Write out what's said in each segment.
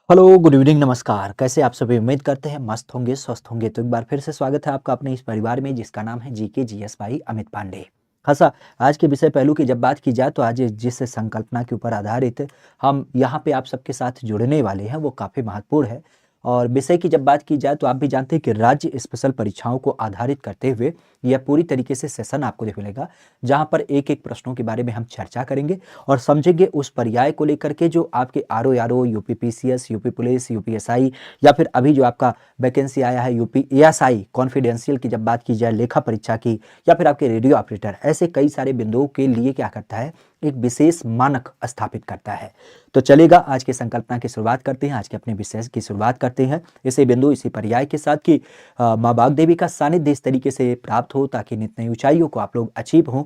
Hello, good evening, नमस्कार। कैसे आप सभी? उम्मीद करते हैं मस्त होंगे, स्वस्थ होंगे। तो एक बार फिर से स्वागत है आपका अपने इस परिवार में जिसका नाम है जीके जीएस भाई अमित पांडे। ख़ासा आज के विषय पहलू की जब बात की जाए तो आज जिस संकल्पना के ऊपर आधारित हम यहाँ पे आप सबके साथ जुड़ने वाले हैं वो काफ़ी महत्वपूर्ण है। और विषय की जब बात की जाए तो आप भी जानते हैं कि राज्य स्पेशल परीक्षाओं को आधारित करते हुए यह पूरी तरीके से सेशन आपको देखने मिलेगा, जहाँ पर एक-एक प्रश्नों के बारे में हम चर्चा करेंगे और समझेंगे उस पर्याय को लेकर के जो आपके RO, UP PCS, UP police, UPSI या फिर अभी जो आपका वैकेंसी आया है यूपी एएसआई कॉन्फिडेंशियल की जब बात की जाए लेखा परीक्षा की या फिर आपके रेडियो ऑपरेटर, ऐसे कई सारे बिंदुओं के लिए क्या करता है, एक विशेष मानक स्थापित करता है। तो चलेगा, आज की संकल्पना की शुरुआत करते हैं, आज के अपने विषय की शुरुआत करते हैं इसी बिंदु इसी पर्याय के साथ कि माँ बाग देवी का सानिध्य इस तरीके से प्राप्त हो ताकि नित नई ऊंचाइयों को आप लोग अचीव हों,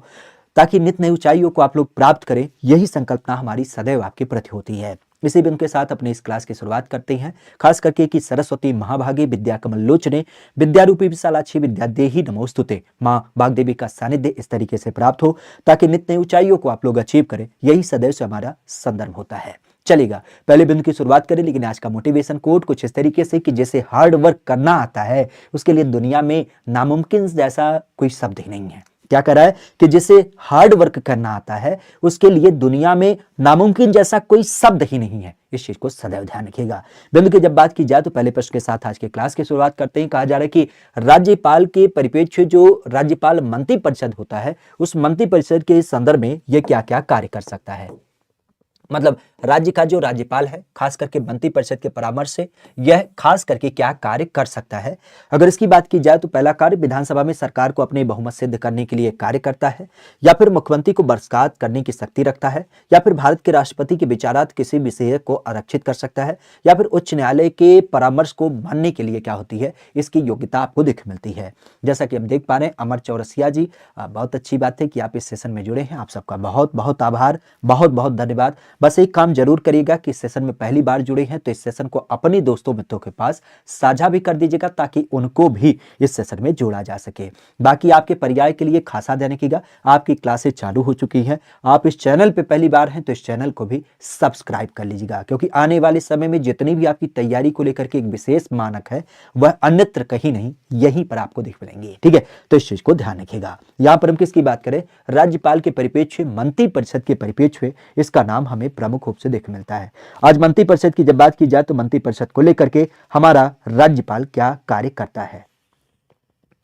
ताकि नित नई ऊंचाइयों को आप लोग प्राप्त करें। यही संकल्पना हमारी सदैव आपके प्रति होती है। इसी बिंदु के साथ अपने इस क्लास की शुरुआत करते हैं, खास करके कि सरस्वती महाभागे विद्या कमल लोचने विद्यारूपी विशालाक्षी विद्या देही नमोस्तुते, माँ बागदेवी का सानिध्य इस तरीके से प्राप्त हो ताकि नित नई ऊंचाइयों को आप लोग अचीव करें। यही सदैव से हमारा संदर्भ होता है। चलेगा, पहले बिंदु की शुरुआत करें, लेकिन आज का मोटिवेशन कोट कुछ इस तरीके से कि जैसे हार्ड वर्क करना आता है उसके लिए दुनिया में नामुमकिन जैसा कोई शब्द ही नहीं है। क्या करा है कि जिसे हार्ड वर्क करना आता है उसके लिए दुनिया में नामुमकिन जैसा कोई शब्द ही नहीं है। इस चीज को सदैव ध्यान रखिएगा। बिंदु की जब बात की जाए तो पहले प्रश्न के साथ आज के क्लास की शुरुआत करते हैं। कहा जा रहा है कि राज्यपाल के परिप्रेक्ष्य जो राज्यपाल मंत्रिपरिषद होता है उस मंत्रिपरिषद के संदर्भ में यह क्या क्या कार्य कर सकता है। मतलब राज्य का जो राज्यपाल है खास करके मंत्रिपरिषद के परामर्श से यह खास करके क्या कार्य कर सकता है। अगर इसकी बात की जाए तो पहला कार्य विधानसभा में सरकार को अपने बहुमत सिद्ध करने के लिए कार्य करता है, या फिर मुख्यमंत्री को बर्खास्त करने की शक्ति रखता है, या फिर भारत के राष्ट्रपति के विचारात किसी विषय को आरक्षित कर सकता है, या फिर उच्च न्यायालय के परामर्श को मानने के लिए क्या होती है, इसकी योग्यता आपको दिख मिलती है। जैसा कि हम देख पा रहे हैं अमर चौरसिया जी, बहुत अच्छी बात है कि आप इस सेशन में जुड़े हैं। आप सबका बहुत बहुत आभार, बहुत बहुत धन्यवाद। बस एक काम जरूर करिएगा कि इस सेशन में पहली बार जुड़े हैं तो इस सेशन को अपने दोस्तों मित्रों के पास साझा भी कर दीजिएगा ताकि उनको भी इस सेशन में जोड़ा जा सके। बाकी आपके पर्याय के लिए खासा ध्यान रखिएगा, आपकी क्लासें चालू हो चुकी हैं। आप इस चैनल पे पहली बार हैं तो इस चैनल को भी सब्सक्राइब कर लीजिएगा, क्योंकि आने वाले समय में जितनी भी आपकी तैयारी को लेकर के एक विशेष मानक है वह अन्यत्र कहीं नहीं यहीं पर आपको दिख मिलेंगे। ठीक है, तो इस चीज को ध्यान रखिएगा। यहां पर हम किसकी बात करें, राज्यपाल के परिप्रेक्ष्य मंत्रिपरिषद के परिप्रेक्ष्य इसका नाम हमें प्रमुख रूप से देख मिलता है। आज मंत्रिपरिषद की जब बात की जाए तो मंत्रिपरिषद को लेकर के हमारा राज्यपाल क्या कार्य करता है।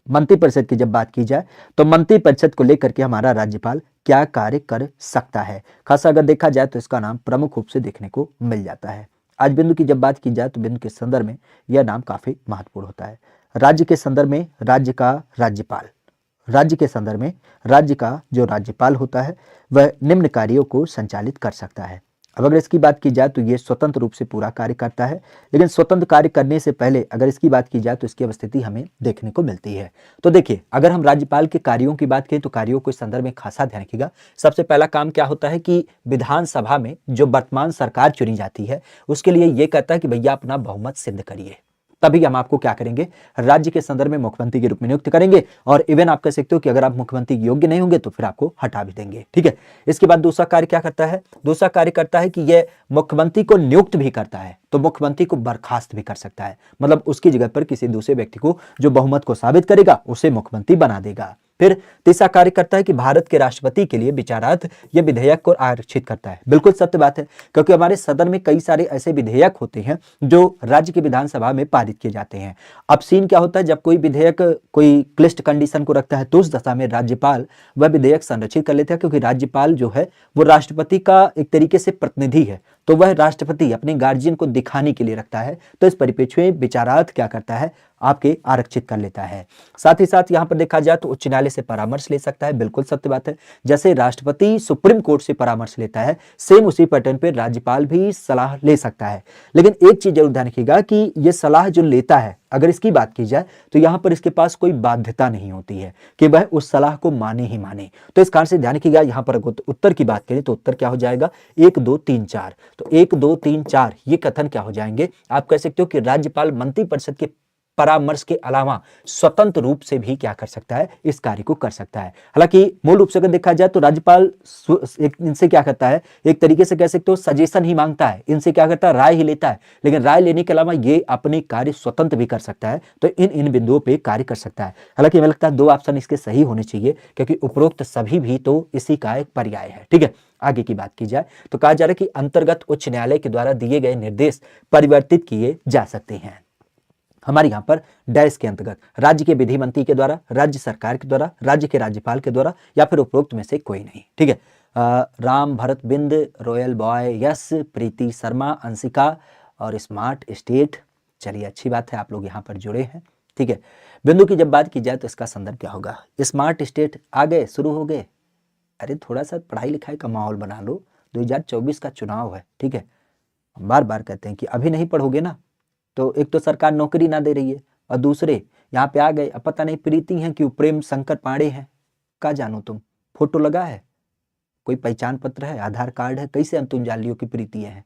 मंत्रिपरिषद की जब बात की जाए तो मंत्रिपरिषद को लेकर के हमारा राज्यपाल क्या कार्य कर सकता है, खासा अगर देखा जाए तो इसका नाम प्रमुख रूप से देखने को मिल जाता है। आज बिंदु की जब बात की जाए तो बिंदु के संदर्भ में यह नाम काफी महत्वपूर्ण होता है। राज्य के संदर्भ में राज्य का राज्यपाल, राज्य के संदर्भ में राज्य का जो राज्यपाल होता है वह निम्न कार्यों को संचालित कर सकता है। अब अगर इसकी बात की जाए तो ये स्वतंत्र रूप से पूरा कार्य करता है, लेकिन स्वतंत्र कार्य करने से पहले अगर इसकी बात की जाए तो इसकी अवस्थिति हमें देखने को मिलती है। तो देखिए, अगर हम राज्यपाल के कार्यों की बात करें तो कार्यों के संदर्भ में खासा ध्यान रखिएगा। सबसे पहला काम क्या होता है कि विधानसभा में जो वर्तमान सरकार चुनी जाती है उसके लिए यह कहता है कि भैया अपना बहुमत सिद्ध करिए, तभी हम आपको क्या करेंगे, राज्य के संदर्भ में मुख्यमंत्री के रूप में नियुक्त करेंगे। और इवन आप कह सकते हो कि अगर आप मुख्यमंत्री योग्य नहीं होंगे तो फिर आपको हटा भी देंगे। ठीक है, इसके बाद दूसरा कार्य क्या करता है, दूसरा कार्य करता है कि यह मुख्यमंत्री को नियुक्त भी करता है तो मुख्यमंत्री को बर्खास्त भी कर सकता है। मतलब उसकी जगह पर किसी दूसरे व्यक्ति को जो बहुमत को साबित करेगा उसे मुख्यमंत्री बना देगा। फिर तीसरा कार्य करता है कि भारत के राष्ट्रपति के लिए विचारार्थ यह विधेयक को आरक्षित करता है। बिल्कुल सत्य बात है, क्योंकि हमारे सदन में कई सारे ऐसे विधेयक होते हैं जो राज्य की विधानसभा में पारित किए जाते हैं। अब सीन क्या होता है, जब कोई विधेयक कोई क्लिष्ट कंडीशन को रखता है तो उस दशा में राज्यपाल वह विधेयक संरक्षित कर लेता है, क्योंकि राज्यपाल जो है वो राष्ट्रपति का एक तरीके से प्रतिनिधि है, तो वह राष्ट्रपति अपने गार्जियन को दिखाने के लिए रखता है। तो इस परिप्रेक्ष्य में विचारार्थ क्या करता है, आपके आरक्षित कर लेता है। साथ ही साथ यहां पर देखा जाए तो उच्च न्यायालय से परामर्श ले सकता है। बिल्कुल सत्य बात है, जैसे राष्ट्रपति सुप्रीम कोर्ट से परामर्श लेता है सेम उसी पैटर्न पे राज्यपाल भी सलाह ले सकता है। लेकिन एक चीज जरूर ध्यान रखिएगा कि यह सलाह जो लेता है, अगर इसकी बात की जाए तो यहां पर इसके पास कोई बाध्यता नहीं होती है कि वह उस सलाह को माने ही माने। तो इस कारण से ध्यान रखिएगा, यहां पर उत्तर की बात करें तो उत्तर क्या हो जाएगा, 1 2 3 4। तो 1 2 3 4 ये कथन क्या हो जाएंगे, आप कह सकते हो कि राज्यपाल मंत्रिपरिषद के परामर्श के अलावा स्वतंत्र रूप से भी क्या कर सकता है, इस कार्य को कर सकता है। हालांकि मूल रूप से अगर देखा जाए तो राज्यपाल इनसे क्या करता है, एक तरीके से कह सकते हो सजेशन ही मांगता है, इनसे क्या करता है, राय ही लेता है, लेकिन राय लेने के अलावा ये अपने कार्य स्वतंत्र भी कर सकता है, तो इन बिंदुओं पे कार्य कर सकता है। हालांकि हमें लगता है 2 ऑप्शन इसके सही होने चाहिए, क्योंकि उपरोक्त सभी भी तो इसी का एक पर्याय है। ठीक है, आगे की बात की जाए तो कहा जा रहा है कि अंतर्गत उच्च न्यायालय के द्वारा दिए गए निर्देश परिवर्तित किए जा सकते हैं। हमारे यहाँ पर डैश के अंतर्गत राज्य के विधि मंत्री के द्वारा, राज्य सरकार के द्वारा, राज्य के राज्यपाल के द्वारा, या फिर उपरोक्त में से कोई नहीं। ठीक है, राम भरत बिंद, रॉयल बॉय, यश, प्रीति शर्मा, अंशिका और स्मार्ट स्टेट। चलिए अच्छी बात है, आप लोग यहाँ पर जुड़े हैं। ठीक है, बिंदु की जब बात की जाए तो इसका संदर्भ क्या होगा, स्मार्ट स्टेट आ गए, शुरू हो गए। अरे थोड़ा सा पढ़ाई लिखाई का माहौल बना लो, 2024 का चुनाव है। ठीक है, बार बार कहते हैं कि अभी नहीं पढ़ोगे ना तो एक तो सरकार नौकरी ना दे रही है, और दूसरे यहाँ पे आ गए, अब पता नहीं प्रीति हैं कि प्रेम शंकर पांडे हैं, का जानो तुम, फोटो लगा है, कोई पहचान पत्र है, आधार कार्ड है, कैसे हम तुम जान लियो कि प्रीति है।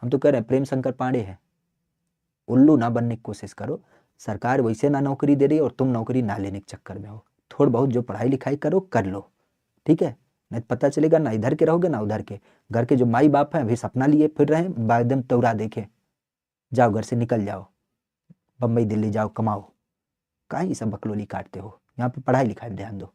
हम तो कह रहे हैं प्रेम शंकर पांडे है। उल्लू ना बनने की कोशिश करो, सरकार वैसे ना नौकरी दे रही है और तुम नौकरी ना लेने के चक्कर में हो। थोड़ा बहुत जो पढ़ाई लिखाई करो कर लो, ठीक है, नहीं पता चलेगा ना इधर के रहोगे ना उधर के। घर के जो माई बाप हैं अभी सपना लिए फिर रहे हैं, बादम तौरा देखे, जाओ घर से निकल जाओ, बम्बई दिल्ली जाओ कमाओ, कहाँ ये सब बकलोली काटते हो, यहाँ पे पढ़ाई लिखाई ध्यान दो।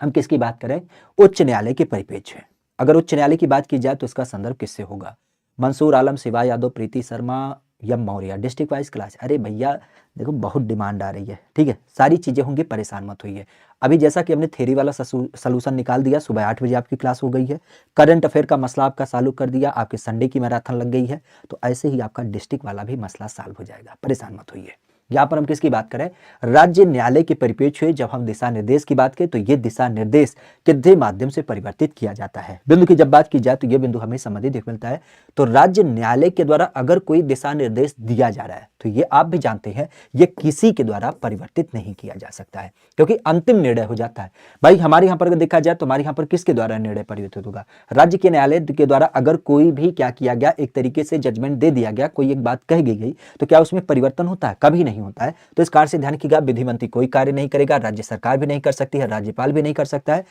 हम किसकी बात करें, उच्च न्यायालय के परिप्रेक्ष्य में। अगर उच्च न्यायालय की बात की जाए तो इसका संदर्भ किससे होगा, मंसूर आलम, शिवा यादव, प्रीति शर्मा, यम मौर्य, डिस्ट्रिक्ट वाइज क्लास। अरे भैया देखो बहुत डिमांड आ रही है, ठीक है, सारी चीजें होंगी, परेशान मत होइए। अभी जैसा कि हमने थ्योरी वाला सलूशन निकाल दिया, सुबह 8 बजे आपकी क्लास हो गई है, करंट अफेयर का मसला आपका सॉल्व कर दिया, आपके संडे की मैराथन लग गई है, तो ऐसे ही आपका डिस्ट्रिक्ट वाला भी मसला सॉल्व हो जाएगा, परेशान मत होइए। यहाँ पर हम किसकी बात करें, राज्य न्यायालय के परिप्रेक्ष्य जब हम दिशा निर्देश की बात करें तो ये दिशा निर्देश किसके माध्यम से परिवर्तित किया जाता है। बिंदु की जब बात की जाए तो ये बिंदु हमें संबंधित देखने मिलता है, तो राज्य न्यायालय के द्वारा अगर कोई दिशा निर्देश दिया जा रहा है तो ये आप भी जानते हैं ये किसी के द्वारा परिवर्तित नहीं किया जा सकता है, क्योंकि अंतिम निर्णय हो जाता है। भाई हमारे यहाँ पर अगर देखा जाए तो हमारे यहाँ पर किसके द्वारा निर्णय परिवर्तित होगा, राज्य के न्यायालय के द्वारा। अगर कोई भी क्या किया गया, एक तरीके से जजमेंट दे दिया गया, कोई एक बात कह गई तो क्या उसमें परिवर्तन होता है, कभी नहीं होता है। तो इस कार्य से ध्यान रखिएगा, विधि मंत्री कोई कार्य नहीं करेगा, राज्य सरकार भी नहीं कर सकती है, राज्यपाल भी नहीं कर सकता है,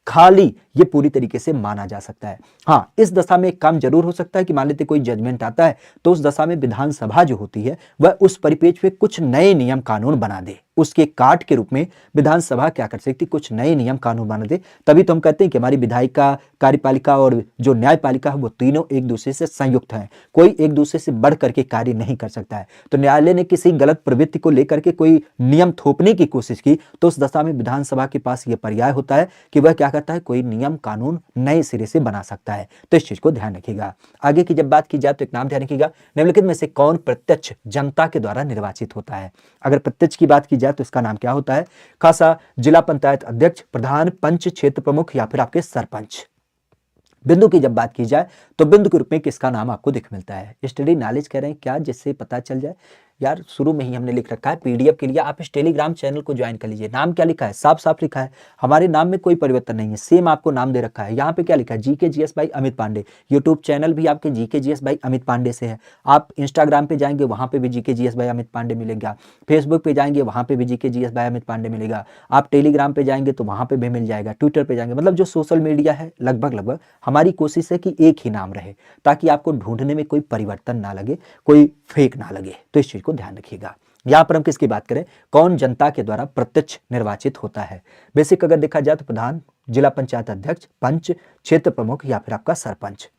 खाली ये पूरी तरीके से माना जा सकता है। हाँ, इस दशा में एक काम जरूर हो सकता है कि मान लेते कोई जजमेंट आता है तो उस दशा में विधानसभा जो होती है वह उस परिप्रेक्ष्य में कुछ नए नियम कानून बना दे, उसके काट के रूप में विधानसभा क्या कर सकती, कुछ नए नियम कानून बना दे। तभी तो हम कहते हैं कि हमारी विधायिका, कार्यपालिका और जो न्यायपालिका है वो तीनों एक दूसरे से संयुक्त हैं, कोई एक दूसरे से बढ़ करके कार्य नहीं कर सकता है। तो न्यायालय ने किसी गलत प्रवृत्ति को लेकर के कोई नियम थोपने की कोशिश की तो उस दशा में विधानसभा के पास यह पर्याय होता है कि वह क्या करता है, कोई नियम कानून नए सिरे से बना सकता है। तो इस चीज को ध्यान रखिएगा। आगे की जब बात की जाए तो एक नाम ध्यान रखिएगा, निम्नलिखित में से कौन प्रत्यक्ष जनता के द्वारा निर्वाचित होता है। अगर प्रत्यक्ष की बात की जाए तो इसका नाम क्या होता है, खासा जिला पंचायत अध्यक्ष, प्रधान, पंच, क्षेत्र प्रमुख या फिर आपके सरपंच। बिंदु की जब बात की जाए तो बिंदु के रूप में किसका नाम आपको दिख मिलता है, स्टडी नॉलेज कह रहे हैं क्या, जिससे पता चल जाए। यार शुरू में ही हमने लिख रखा है पीडीएफ के लिए आप इस टेलीग्राम चैनल को ज्वाइन कर लीजिए। नाम क्या लिखा है, साफ साफ लिखा है, हमारे नाम में कोई परिवर्तन नहीं है, सेम आपको नाम दे रखा है। यहाँ पे क्या लिखा है, GK GS by Amit Pandey. YouTube channel भी आपके GK GS by Amit Pandey से है। आप इंस्टाग्राम पे जाएंगे वहां पे भी GK GS by Amit Pandey मिलेगा, फेसबुक पे जाएंगे वहां पे भी GK GS by Amit Pandey मिलेगा, आप टेलीग्राम पे जाएंगे तो वहां पे भी मिल जाएगा, ट्विटर पे जाएंगे, मतलब जो सोशल मीडिया है लगभग हमारी कोशिश है कि एक ही नाम रहे ताकि आपको ढूंढने में कोई परिवर्तन ना लगे, कोई फेक ना लगे। तो इस चीज को ध्यान रखिएगा। यहां पर हम किसकी बात करें, कौन जनता के द्वारा प्रत्यक्ष निर्वाचित होता है। बेसिक अगर देखा जाए तो प्रधान, जिला पंचायत अध्यक्ष, पंच, क्षेत्र प्रमुख या फिर आपका सरपंच।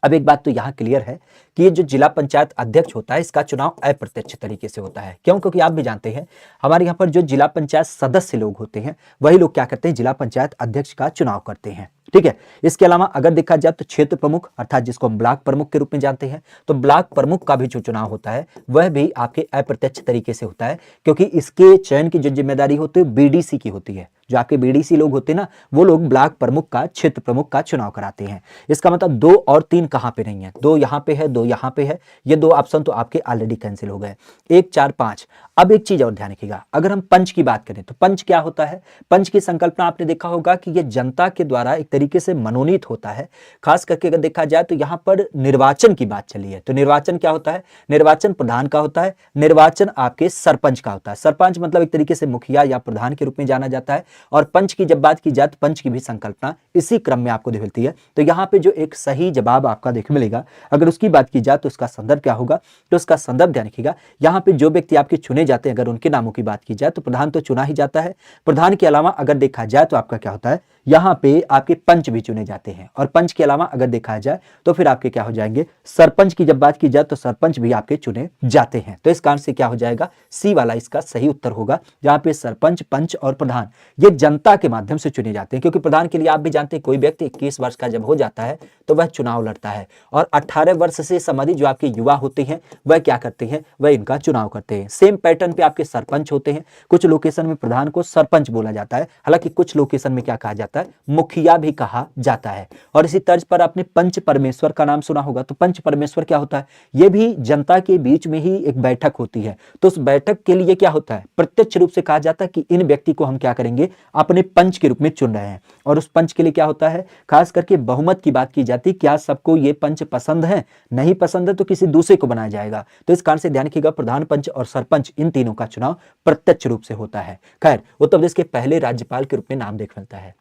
अब एक बात तो यहाँ क्लियर है कि ये जो जिला पंचायत अध्यक्ष होता है इसका चुनाव अप्रत्यक्ष तरीके से होता है। क्यों, क्योंकि आप भी जानते हैं हमारे यहाँ पर जो जिला पंचायत सदस्य लोग होते हैं वही लोग क्या करते हैं, जिला पंचायत अध्यक्ष का चुनाव करते हैं। ठीक है, इसके अलावा अगर देखा जाए तो क्षेत्र प्रमुख अर्थात जिसको हम ब्लॉक प्रमुख के रूप में जानते हैं, तो ब्लॉक प्रमुख का भी जो चुनाव होता है वह भी आपके अप्रत्यक्ष तरीके से होता है, क्योंकि इसके चयन की जो जिम्मेदारी होती है बीडीसी की होती है। जो आपके बीडीसी लोग होते हैं ना, वो लोग ब्लॉक प्रमुख का, क्षेत्र प्रमुख का चुनाव कराते हैं। इसका मतलब 2 और 3 कहां पे नहीं है, 2 यहां पे है, 2 यहां पे है, ये 2 ऑप्शन तो आपके ऑलरेडी कैंसिल हो गए। 1 4 5। अब एक चीज और ध्यान रखिएगा, अगर हम पंच की बात करें तो पंच क्या होता है? पंच की संकल्पना आपने देखा होगा कि यह जनता के द्वारा एक तरीके से मनोनीत होता है। खास करके अगर देखा जाए तो यहां पर निर्वाचन की बात चली है, तो निर्वाचन क्या होता है? निर्वाचन प्रधान का होता है, निर्वाचन आपके सरपंच का होता है। सरपंच मतलब एक तरीके से मुखिया या प्रधान के रूप में जाना जाता है। और पंच की जब बात की जाए तो पंच की भी संकल्पना इसी क्रम में आपको मिलती है। तो यहां पे जो एक सही जवाब आपका देखने मिलेगा, अगर उसकी बात की जाए तो उसका संदर्भ क्या होगा? तो उसका संदर्भ ध्यान रखिएगा, यहां पे जो व्यक्ति आपके चुने जाते हैं, अगर उनके नामों की बात की जाए तो प्रधान तो चुना ही जाता है। प्रधान के अलावा अगर देखा जाए तो आपका क्या होता है, यहां पे आपके पंच भी चुने जाते हैं। और पंच के अलावा अगर देखा जाए तो फिर आपके क्या हो जाएंगे, सरपंच की जब बात की जाए तो सरपंच भी आपके चुने जाते हैं। तो इस कारण से क्या हो जाएगा, सी वाला इसका सही उत्तर होगा, जहां पे सरपंच, पंच और प्रधान ये जनता के माध्यम से चुने जाते हैं। क्योंकि प्रधान के लिए आप भी जानते हैं, कोई व्यक्ति 21 वर्ष का जब हो जाता है तो वह चुनाव लड़ता है, और 18 वर्ष से संबंधित जो आपके युवा होते हैं वह क्या करते हैं, वह इनका चुनाव करते हैं। सेम पैटर्न पे आपके सरपंच होते हैं। कुछ लोकेशन में प्रधान को सरपंच बोला जाता है, हालांकि कुछ लोकेशन में क्या कहा जाता है, मुखिया भी कहा जाता है। और इसी तर्ज पर आपने पंच परमेश्वर का नाम सुना होगा। तो पंच परमेश्वर क्या होता है, यह भी जनता के बीच में ही एक बैठक होती है। तो उस बैठक के लिए क्या होता है, प्रत्यक्ष रूप से कहा जाता है कि इन व्यक्ति को हम क्या करेंगे, अपने पंच के रूप में चुन रहे हैं। और उस पंच के लिए क्या होता है, खास करके बहुमत की बात की जाती है, क्या सबको ये पंच पसंद है, नहीं पसंद है तो किसी दूसरे को बनाया जाएगा। तो इस कारण से ध्यान रखिएगा, प्रधान, पंच और सरपंच इन तीनों का चुनाव प्रत्यक्ष रूप से होता है। खैर, उत्तर प्रदेश के पहले राज्यपाल के रूप में नाम देख मिलता है।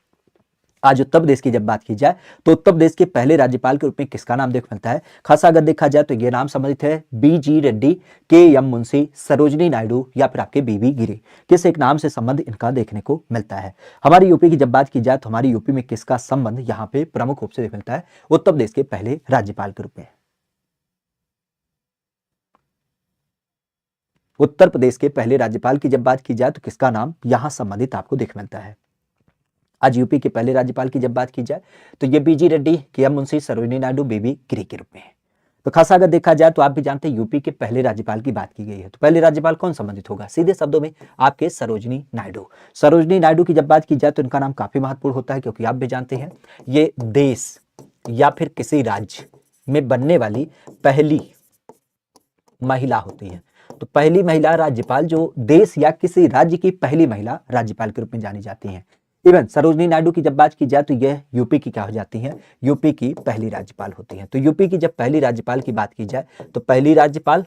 आज उत्तर प्रदेश की जब बात की जाए तो उत्तर प्रदेश के पहले राज्यपाल के रूप में किसका नाम देख मिलता है? खासा अगर देखा जाए तो ये नाम संबंधित है बीजी रेड्डी, के एम मुंशी, सरोजनी नायडू या फिर आपके बीवी गिरी। किस एक नाम से संबंध इनका देखने को मिलता है? हमारी यूपी की जब बात की जाए तो हमारी यूपी में किसका संबंध यहाँ पे प्रमुख रूप से देख मिलता है? उत्तर प्रदेश के पहले राज्यपाल के रूप में। उत्तर प्रदेश के पहले राज्यपाल की जब बात की जाए तो किसका नाम यहां संबंधित आपको देख मिलता है? आज यूपी के पहले राज्यपाल की जब बात की जाए तो ये बीजी रेड्डी, के एम मुंशी, सरोजिनी नायडू, बीबी गिरी के रूप में है। तो खासा अगर देखा जाए तो आप भी जानते हैं यूपी के पहले राज्यपाल की बात की गई है, तो पहले राज्यपाल कौन संबंधित होगा? सीधे शब्दों में आपके सरोजिनी नायडू। सरोजिनी नायडू की जब बात की जाए तो इनका नाम काफी महत्वपूर्ण होता है, क्योंकि आप भी जानते हैं ये देश या फिर किसी राज्य में बनने वाली पहली महिला होती है। तो पहली महिला राज्यपाल जो देश या किसी राज्य की पहली महिला राज्यपाल के रूप में जानी जाती हैं। इवन सरोजिनी नायडू की जब बात की जाए तो यह यूपी की क्या हो जाती हैं, यूपी की पहली राज्यपाल होती हैं। तो यूपी की जब पहली राज्यपाल की बात की जाए तो पहली राज्यपाल,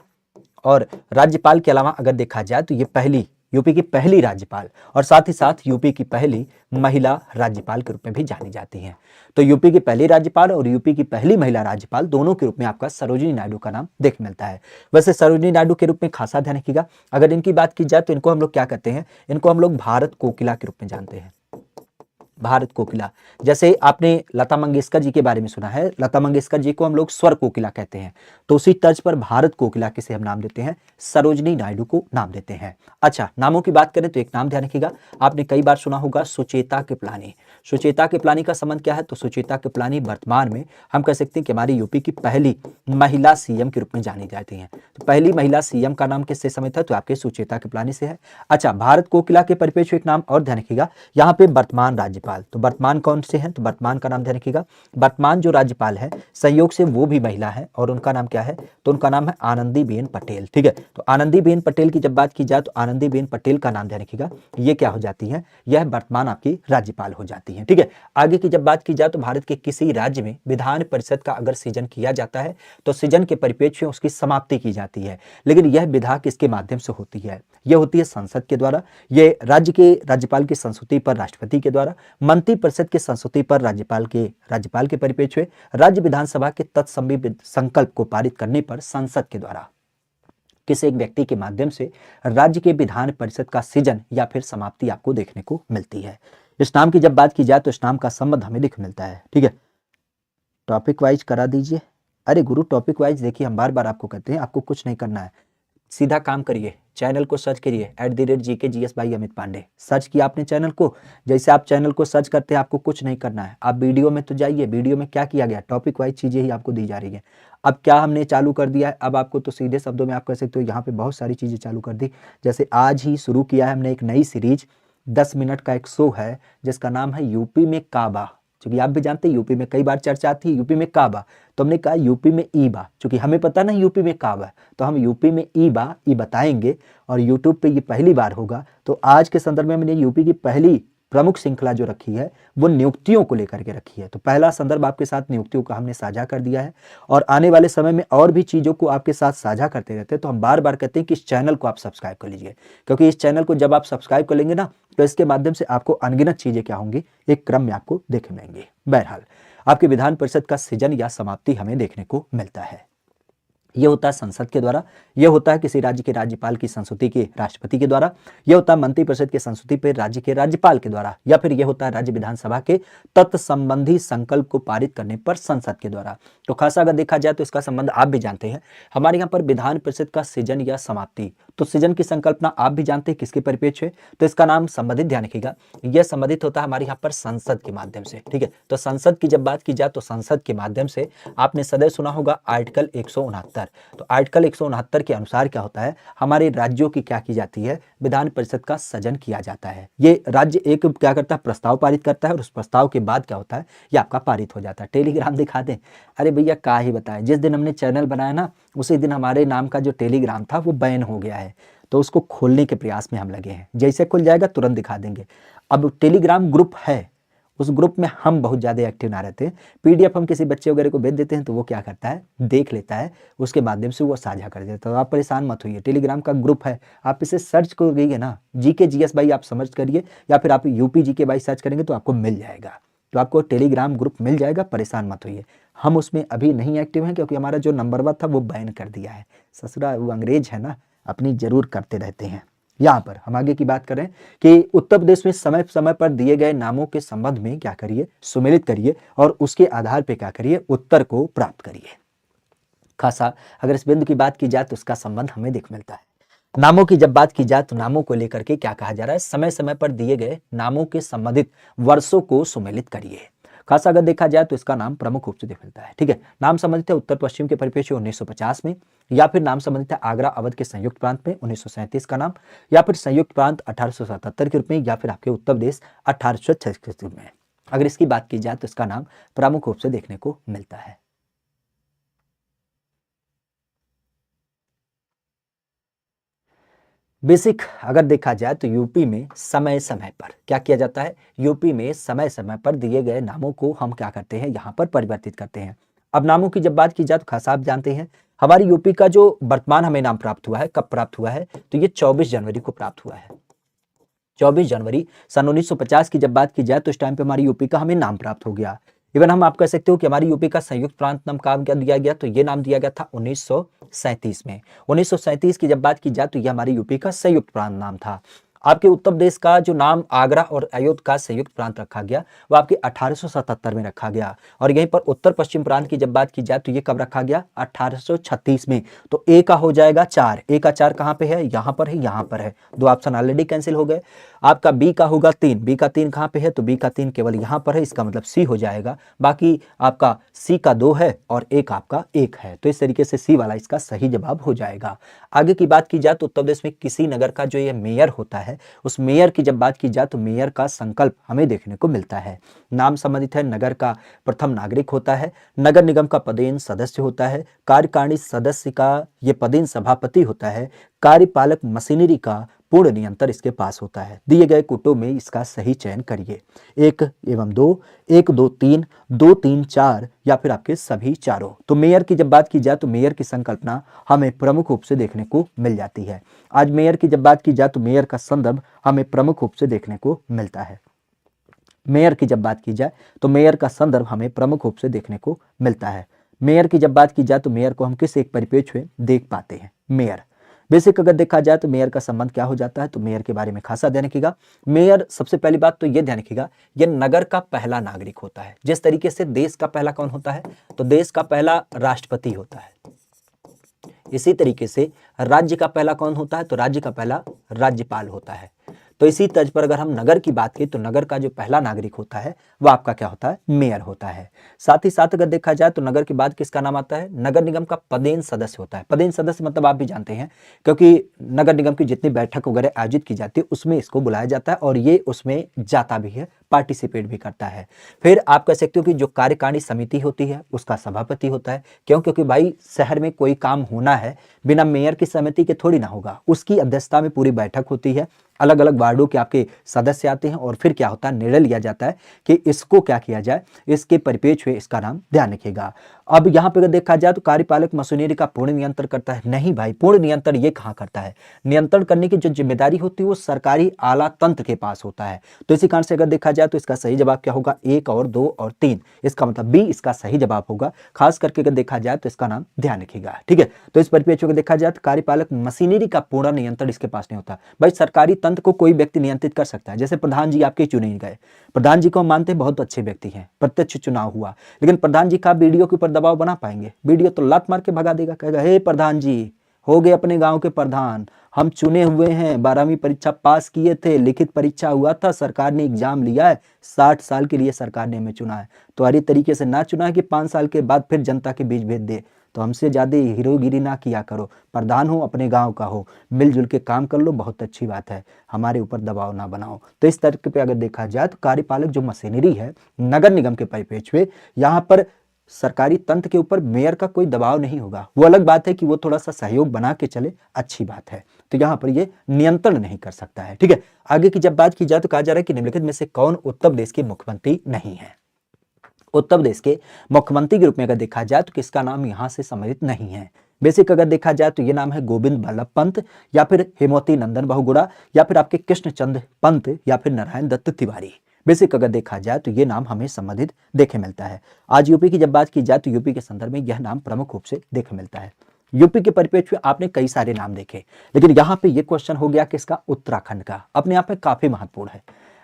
और राज्यपाल के अलावा अगर देखा जाए तो ये पहली यूपी की पहली राज्यपाल और साथ ही साथ यूपी की पहली महिला राज्यपाल के रूप में भी जानी जाती हैं। तो यूपी की पहली राज्यपाल और यूपी की पहली महिला राज्यपाल दोनों के रूप में आपका सरोजिनी नायडू का नाम देख मिलता है। वैसे सरोजिनी नायडू के रूप में खासा ध्यान रखिएगा, अगर इनकी बात की जाए तो इनको हम लोग क्या कहते हैं, इनको हम लोग भारत कोकिला के रूप में जानते हैं। भारत कोकिला, जैसे आपने लता मंगेशकर जी के बारे में सुना है, लता मंगेशकर जी को हम लोग स्वर कोकिला कहते हैं, तो उसी तर्ज पर भारत कोकिला किसे हम नाम देते हैं, सरोजिनी नायडू को नाम देते हैं। अच्छा, नामों की बात करें तो एक नाम ध्यान रखिएगा, आपने कई बार सुना होगा सुचेता कृपलानी। सुचेता कृपलानी का संबंध क्या है? तो सुचेता कृपलानी वर्तमान में हम कह सकते हैं कि हमारी यूपी की पहली महिला सीएम के रूप में जानी जाती हैं। तो पहली महिला सीएम का नाम किससे संबंधित है? तो आपके सुचेता कृपलानी से है। अच्छा, भारत कोकिला के परिप्रेक्ष्य एक नाम और ध्यान रखिएगा, यहाँ पे वर्तमान राज्यपाल, तो वर्तमान कौन से हैं? तो वर्तमान का नाम ध्यान रखिएगा, वर्तमान जो राज्यपाल है संयोग से वो भी महिला है, और उनका नाम क्या है? तो उनका नाम है आनंदीबेन पटेल। ठीक है, तो आनंदीबेन पटेल की जब बात की जाए तो आनंदीबेन पटेल का नाम ध्यान रखिएगा, ये क्या हो जाती है, यह वर्तमान आपकी राज्यपाल हो जाती है। ठीक है, आगे की जब बात की जाए तो भारत के किसी राज्य में विधान परिषद का अगर सृजन किया जाता है तो सृजन के परिप्रेक्ष्य में उसकी समाप्ति की जाती है, लेकिन यह विधा किसके माध्यम से होती है? यह होती है संसद के द्वारा। यह राज्य के राज्यपाल की संस्तुति पर राष्ट्रपति के द्वारा, मंत्री परिषद की संस्तुति पर राज्यपाल के परिप्रेक्ष्य में, राज्य विधानसभा के तत्संबंधी संकल्प को पारित करने पर संसद के द्वारा किसी एक व्यक्ति के माध्यम से राज्य के विधान परिषद का सृजन या फिर समाप्ति आपको देखने को मिलती है। इस नाम की जब बात की जाए तो इस नाम का संबंध हमें दिख मिलता है। ठीक है, टॉपिक वाइज करा दीजिए। अरे गुरु, टॉपिक वाइज देखिए, हम बार बार आपको कहते हैं आपको कुछ नहीं करना है, सीधा काम करिए, चैनल को सर्च करिए @GKGS by Amit Pandey. Search किया आपने चैनल को, जैसे आप चैनल को सर्च करते हैं आपको कुछ नहीं करना है, आप वीडियो में तो जाइए। वीडियो में क्या किया गया, टॉपिक वाइज चीजें ही आपको दी जा रही है। अब क्या हमने चालू कर दिया है, अब आपको तो सीधे शब्दों में आप कह सकते हो यहाँ पे बहुत सारी चीजें चालू कर दी। जैसे आज ही शुरू किया है हमने एक नई सीरीज 10 मिनट का एक शो है जिसका नाम है यूपी में काबा। क्योंकि आप भी जानते हैं यूपी में कई बार चर्चा आती है यूपी में काबा, तो हमने कहा यूपी में ईबा, क्योंकि हमें पता ना यूपी में काबा, तो हम यूपी में ईबा ई बताएंगे और यूट्यूब पे ये पहली बार होगा। तो आज के संदर्भ में हमने यूपी की पहली प्रमुख श्रृंखला जो रखी है वो नियुक्तियों को लेकर के रखी है। तो पहला संदर्भ आपके साथ नियुक्तियों का हमने साझा कर दिया है और आने वाले समय में और भी चीज़ों को आपके साथ साझा करते रहते हैं। तो हम बार बार कहते हैं कि इस चैनल को आप सब्सक्राइब कर लीजिए, क्योंकि इस चैनल को जब आप सब्सक्राइब कर लेंगे ना तो इसके माध्यम से आपको अनगिनत चीज़ें क्या होंगी, एक क्रम में आपको देखने मिलेंगे। बहरहाल आपके विधान परिषद का सृजन या समाप्ति हमें देखने को मिलता है। यह होता है संसद के द्वारा, यह होता है किसी राज्य के राज्यपाल की संस्तुति के राष्ट्रपति के द्वारा, यह होता है मंत्रिपरिषद की संस्तुति पर राज्य के राज्यपाल के द्वारा, या फिर यह होता है राज्य विधानसभा के तत्संबंधी संकल्प को पारित करने पर संसद के द्वारा। तो खासा अगर देखा जाए तो इसका संबंध आप भी जानते हैं, हमारे यहाँ पर विधान परिषद का सृजन या समाप्ति, तो सृजन की संकल्पना आप भी जानते हैं किसके परिप्रेक्ष्य है, तो इसका नाम संबंधित, ध्यान रखिएगा, यह संबंधित होता है हमारे यहाँ पर संसद के माध्यम से। ठीक है, तो संसद की जब बात की जाए तो संसद के माध्यम से आपने सदैव सुना होगा आर्टिकल 169। तो आर्टिकल 169 के अनुसार क्या होता है, हमारे राज्यों की क्या की जाती है, विधान परिषद का सृजन किया जाता है। ये राज्य एक क्या करता है, प्रस्ताव पारित करता है और उस प्रस्ताव के बाद क्या होता है, ये आपका पारित हो जाता है। टेलीग्राम दिखा दें, अरे भैया क्या ही बताएं, जिस दिन हमने चैनल बनाया ना उसी दिन हमारे नाम का जो टेलीग्राम था वो बैन हो गया है, तो उसको खोलने के प्रयास में हम लगे हैं। जैसे खुल जाएगा तुरंत दिखा देंगे। अब टेलीग्राम ग्रुप है, उस ग्रुप में हम बहुत ज़्यादा एक्टिव ना रहते हैं, पीडीएफ हम किसी बच्चे वगैरह को भेज देते हैं तो वो क्या करता है, देख लेता है, उसके माध्यम से वो साझा कर देता है। तो आप परेशान मत होइए, टेलीग्राम का ग्रुप है, आप इसे सर्च करिए ना, जीके जीएस भाई आप समझ करिए, या फिर आप यूपी जीके भाई सर्च करेंगे तो आपको मिल जाएगा। तो आपको टेलीग्राम ग्रुप मिल जाएगा, परेशान मत होइए। हम उसमें अभी नहीं एक्टिव हैं क्योंकि हमारा जो नंबर 1 था वो बैन कर दिया है। ससुरा वो अंग्रेज है ना, अपनी जरूर करते रहते हैं। यहाँ पर हम आगे की बात करें कि उत्तर प्रदेश में समय समय पर दिए गए नामों के संबंध में क्या करिए, सुमेलित करिए और उसके आधार पर क्या करिए, उत्तर को प्राप्त करिए। खासा अगर इस बिंदु की बात की जाए तो उसका संबंध हमें देख मिलता है। नामों की जब बात की जाए तो नामों को लेकर के क्या कहा जा रहा है, समय समय पर दिए गए नामों के संबंधित वर्षों को सुमेलित करिए। खासा अगर देखा जाए तो इसका नाम प्रमुख रूप से देख मिलता है। ठीक है, नाम संबंधित है उत्तर पश्चिम के परिप्रेक्ष्य 1950 में, या फिर नाम संबंधित है आगरा अवध के संयुक्त प्रांत में 1937 का नाम, या फिर संयुक्त प्रांत 1877 के रूप में, या फिर आपके उत्तर प्रदेश 1836 में। अगर इसकी बात की जाए तो इसका नाम प्रमुख रूप से देखने को मिलता है। बेसिक अगर देखा जाए तो यूपी में समय समय पर क्या किया जाता है, यूपी में समय समय पर दिए गए नामों को हम क्या करते हैं, यहाँ पर परिवर्तित करते हैं। अब नामों की जब बात की जाए तो खासा आप जानते हैं हमारी यूपी का जो वर्तमान हमें नाम प्राप्त हुआ है, कब प्राप्त हुआ है, तो ये 24 जनवरी को प्राप्त हुआ है। 24 जनवरी सन 1950 की जब बात की जाए तो इस टाइम पे हमारी यूपी का हमें नाम प्राप्त हो गया। इवन हम आप कह सकते हो कि हमारी यूपी का संयुक्त प्रांत नाम कब क्या दिया गया, तो ये नाम दिया गया था 1937 में। 1937 की जब बात की जाए तो ये हमारी यूपी का संयुक्त प्रांत नाम था। आपके उत्तर प्रदेश का जो नाम आगरा और अयोध्या का संयुक्त प्रांत रखा गया वो आपके 1877 में रखा गया, और यहीं पर उत्तर पश्चिम प्रांत की जब बात की जाए तो ये कब रखा गया, 1836 में। तो ए का हो जाएगा 4, ए का 4 कहाँ पे है, यहाँ पर है, यहाँ पर है, 2 ऑप्शन ऑलरेडी कैंसिल हो गए। आपका बी का होगा 3, बी का 3 कहाँ पे है, तो बी का 3 केवल यहाँ पर है, इसका मतलब सी हो जाएगा। बाकी आपका सी का 2 है और ए का आपका 1 है, तो इस तरीके से सी वाला इसका सही जवाब हो जाएगा। आगे की बात की जाए तो उत्तर प्रदेश में किसी नगर का जो ये मेयर होता है, उस मेयर की जब बात की जाए तो मेयर का संकल्प हमें देखने को मिलता है। नाम संबंधित है, नगर का प्रथम नागरिक होता है, नगर निगम का पदेन सदस्य होता है, कार्यकारिणी सदस्य का ये पदेन सभापति होता है, कार्यपालक मशीनरी का पूर्ण नियंत्रण इसके पास होता है। दिए गए कुटों में इसका सही चयन करिए, 1 एवं 2, 1 2 3, 2 3 4, या फिर आपके सभी चारों। तो मेयर की जब बात की जाए तो मेयर की संकल्पना हमें प्रमुख रूप से देखने को मिल जाती है। आज मेयर की जब बात की जाए तो मेयर का संदर्भ हमें प्रमुख रूप से देखने को मिलता है। मेयर की जब बात की जाए तो मेयर का संदर्भ हमें प्रमुख रूप से देखने को मिलता है। मेयर की जब बात की जाए तो मेयर को हम किस एक परिप्रेक्ष्य में देख पाते हैं, मेयर। बेसिक अगर देखा जाए तो मेयर का संबंध क्या हो जाता है, तो मेयर के बारे में खासा ध्यान रखिएगा। मेयर सबसे पहली बात तो ये ध्यान रखिएगा, ये नगर का पहला नागरिक होता है। जिस तरीके से देश का पहला कौन होता है, तो देश का पहला राष्ट्रपति होता है, इसी तरीके से राज्य का पहला कौन होता है, तो राज्य का पहला राज्यपाल होता है। तो इसी तर्ज पर अगर हम नगर की बात करें तो नगर का जो पहला नागरिक होता है वह आपका क्या होता है, मेयर होता है। साथ ही साथ अगर देखा जाए तो नगर के बाद किसका नाम आता है, नगर निगम का पदेन सदस्य होता है। पदेन सदस्य मतलब आप भी जानते हैं, क्योंकि नगर निगम की जितनी बैठक वगैरह आयोजित की जाती है उसमें इसको बुलाया जाता है और ये उसमें जाता भी है, पार्टिसिपेट भी करता है। फिर आप कह सकते हो कि जो कार्यकारिणी समिति होती है उसका सभापति होता है। क्यों? क्योंकि भाई शहर में कोई काम होना है बिना मेयर की समिति के थोड़ी ना होगा, उसकी अध्यक्षता में पूरी बैठक होती है, अलग अलग वार्डों के आपके सदस्य आते हैं और फिर क्या होता है, निर्णय लिया जाता है कि इसको क्या किया जाए, इसके परिपेक्ष में इसका नाम ध्यान रखिएगा। अब यहाँ पे अगर देखा जाए तो कार्यपालक मशीनरी का पूर्ण नियंत्रण करता है, नहीं भाई, पूर्ण नियंत्रण ये कहाँ करता है, नियंत्रण करने की जो जिम्मेदारी होती है वो सरकारी आला तंत्र के पास होता है। तो इसी कारण से अगर देखा जाए तो इसका सही जवाब क्या होगा, 1 और 2 और 3, इसका मतलब बी इसका सही जवाब होगा। खास करके अगर देखा जाए तो इसका नाम ध्यान रखिएगा, ठीक है। तो इस परिपेक्ष में देखा जाए तो कार्यपालक मशीनरी का पूर्ण नियंत्रण इसके पास नहीं होता। भाई सरकारी तंत्र को कोई व्यक्ति नियंत्रित कर सकता है, जैसे प्रधान जी आपके चुने गए, प्रधान जी को हम मानते हैं बहुत अच्छे व्यक्ति हैं, प्रत्यक्ष चुनाव हुआ, लेकिन प्रधान जी का बीडीओ के ऊपर दबाव बना पाएंगे? बीडीओ तो लात मार के भगा देगा, कहेगा हे प्रधान जी हो गए अपने गांव के प्रधान, हम चुने हुए हैं, 12वीं परीक्षा पास किए थे, लिखित परीक्षा हुआ था, सरकार ने एग्जाम लिया है, 60 साल के लिए सरकार ने हमें चुना है, तो हरी तरीके से ना चुना है कि 5 साल के बाद फिर जनता के बीच भेज दे। तो हमसे ज्यादा हीरोगिरी ना किया करो, प्रधान हो अपने गांव का हो, मिलजुल के काम कर लो, बहुत अच्छी बात है, हमारे ऊपर दबाव ना बनाओ। तो इस तर्क पे अगर देखा जाए तो कार्यपालक जो मशीनरी है नगर निगम के परिप्रेक्ष्य में, यहाँ पर सरकारी तंत्र के ऊपर मेयर का कोई दबाव नहीं होगा। वो अलग बात है कि वो थोड़ा सा सहयोग बना के चले, अच्छी बात है, तो यहाँ पर ये नियंत्रण नहीं कर सकता है, ठीक है। आगे की जब बात की जाए तो कहा जा रहा है कि निम्नलिखित में से कौन उत्तर प्रदेश के मुख्यमंत्री नहीं है। उत्तर प्रदेश के मुख्यमंत्री के रूप में अगर देखा जाए तो किसका नाम यहां से सम्मिलित नहीं है। बेसिक अगर देखा जाए तो ये नाम है गोविंद बल्लभ पंत, या फिर हेमवती नंदन बहुगुणा, या फिर आपके कृष्णचंद्र पंत, या फिर नारायण दत्त तिवारी। बेसिक अगर देखा जाए तो ये नाम हमें संबंधित देखे मिलता है। आज यूपी की जब बात की जाए तो यूपी के संदर्भ में यह नाम प्रमुख रूप से देखे मिलता है। यूपी के परिप्रेक्ष्य में आपने कई सारे नाम देखे, लेकिन यहाँ पे ये क्वेश्चन हो गया कि इसका उत्तराखंड का, अपने आप में काफी महत्वपूर्ण है,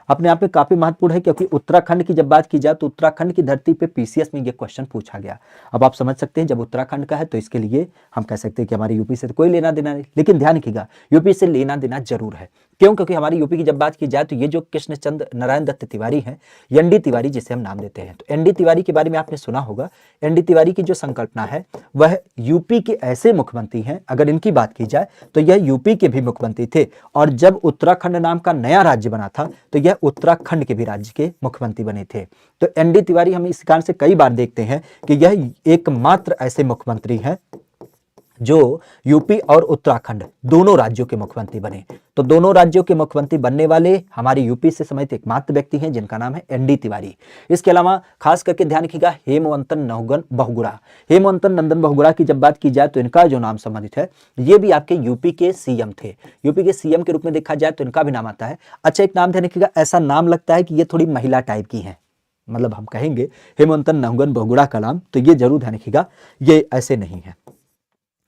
अपने आप में काफी महत्वपूर्ण है, क्योंकि उत्तराखंड की जब बात की जाए तो उत्तराखंड की धरती पे पीसीएस में ये क्वेश्चन पूछा गया। अब आप समझ सकते हैं जब उत्तराखंड का है तो इसके लिए हम कह सकते हैं कि हमारे यूपी से तो कोई लेना देना नहीं, लेकिन ध्यान रखिएगा यूपी से लेना देना जरूर है। क्यों? क्योंकि हमारी यूपी की जब बात की जाए तो ये जो कृष्णचंद्र नारायण दत्त तिवारी हैं, एनडी तिवारी जिसे हम नाम देते हैं, तो एनडी तिवारी के बारे में आपने सुना होगा। एनडी तिवारी की जो संकल्पना है वह यूपी के ऐसे मुख्यमंत्री हैं, अगर इनकी बात की जाए तो यह यूपी के भी मुख्यमंत्री थे, और जब उत्तराखंड नाम का नया राज्य बना था तो यह उत्तराखंड के भी राज्य के मुख्यमंत्री बने थे। तो एनडी तिवारी हम इस कारण से कई बार देखते हैं कि यह एकमात्र ऐसे मुख्यमंत्री हैं जो यूपी और उत्तराखंड दोनों राज्यों के मुख्यमंत्री बने। तो दोनों राज्यों के मुख्यमंत्री बनने वाले हमारे यूपी से संबंधित एकमात्र व्यक्ति हैं जिनका नाम है एनडी तिवारी। इसके अलावा खास करके ध्यान रखिएगा हेमवंतन नंदन बहुगुणा, हेमवंतन नंदन बहुगुणा की जब बात की जाए तो इनका जो नाम संबंधित है ये भी आपके यूपी के सीएम थे। यूपी के सीएम के रूप में देखा जाए तो इनका भी नाम आता है। अच्छा, एक नाम ध्यान रखिएगा, ऐसा नाम लगता है कि ये थोड़ी महिला टाइप की है, मतलब हम कहेंगे हेमवंतन नंदन बहुगुणा का नाम, तो ये जरूर ध्यान रखिएगा ये ऐसे नहीं है,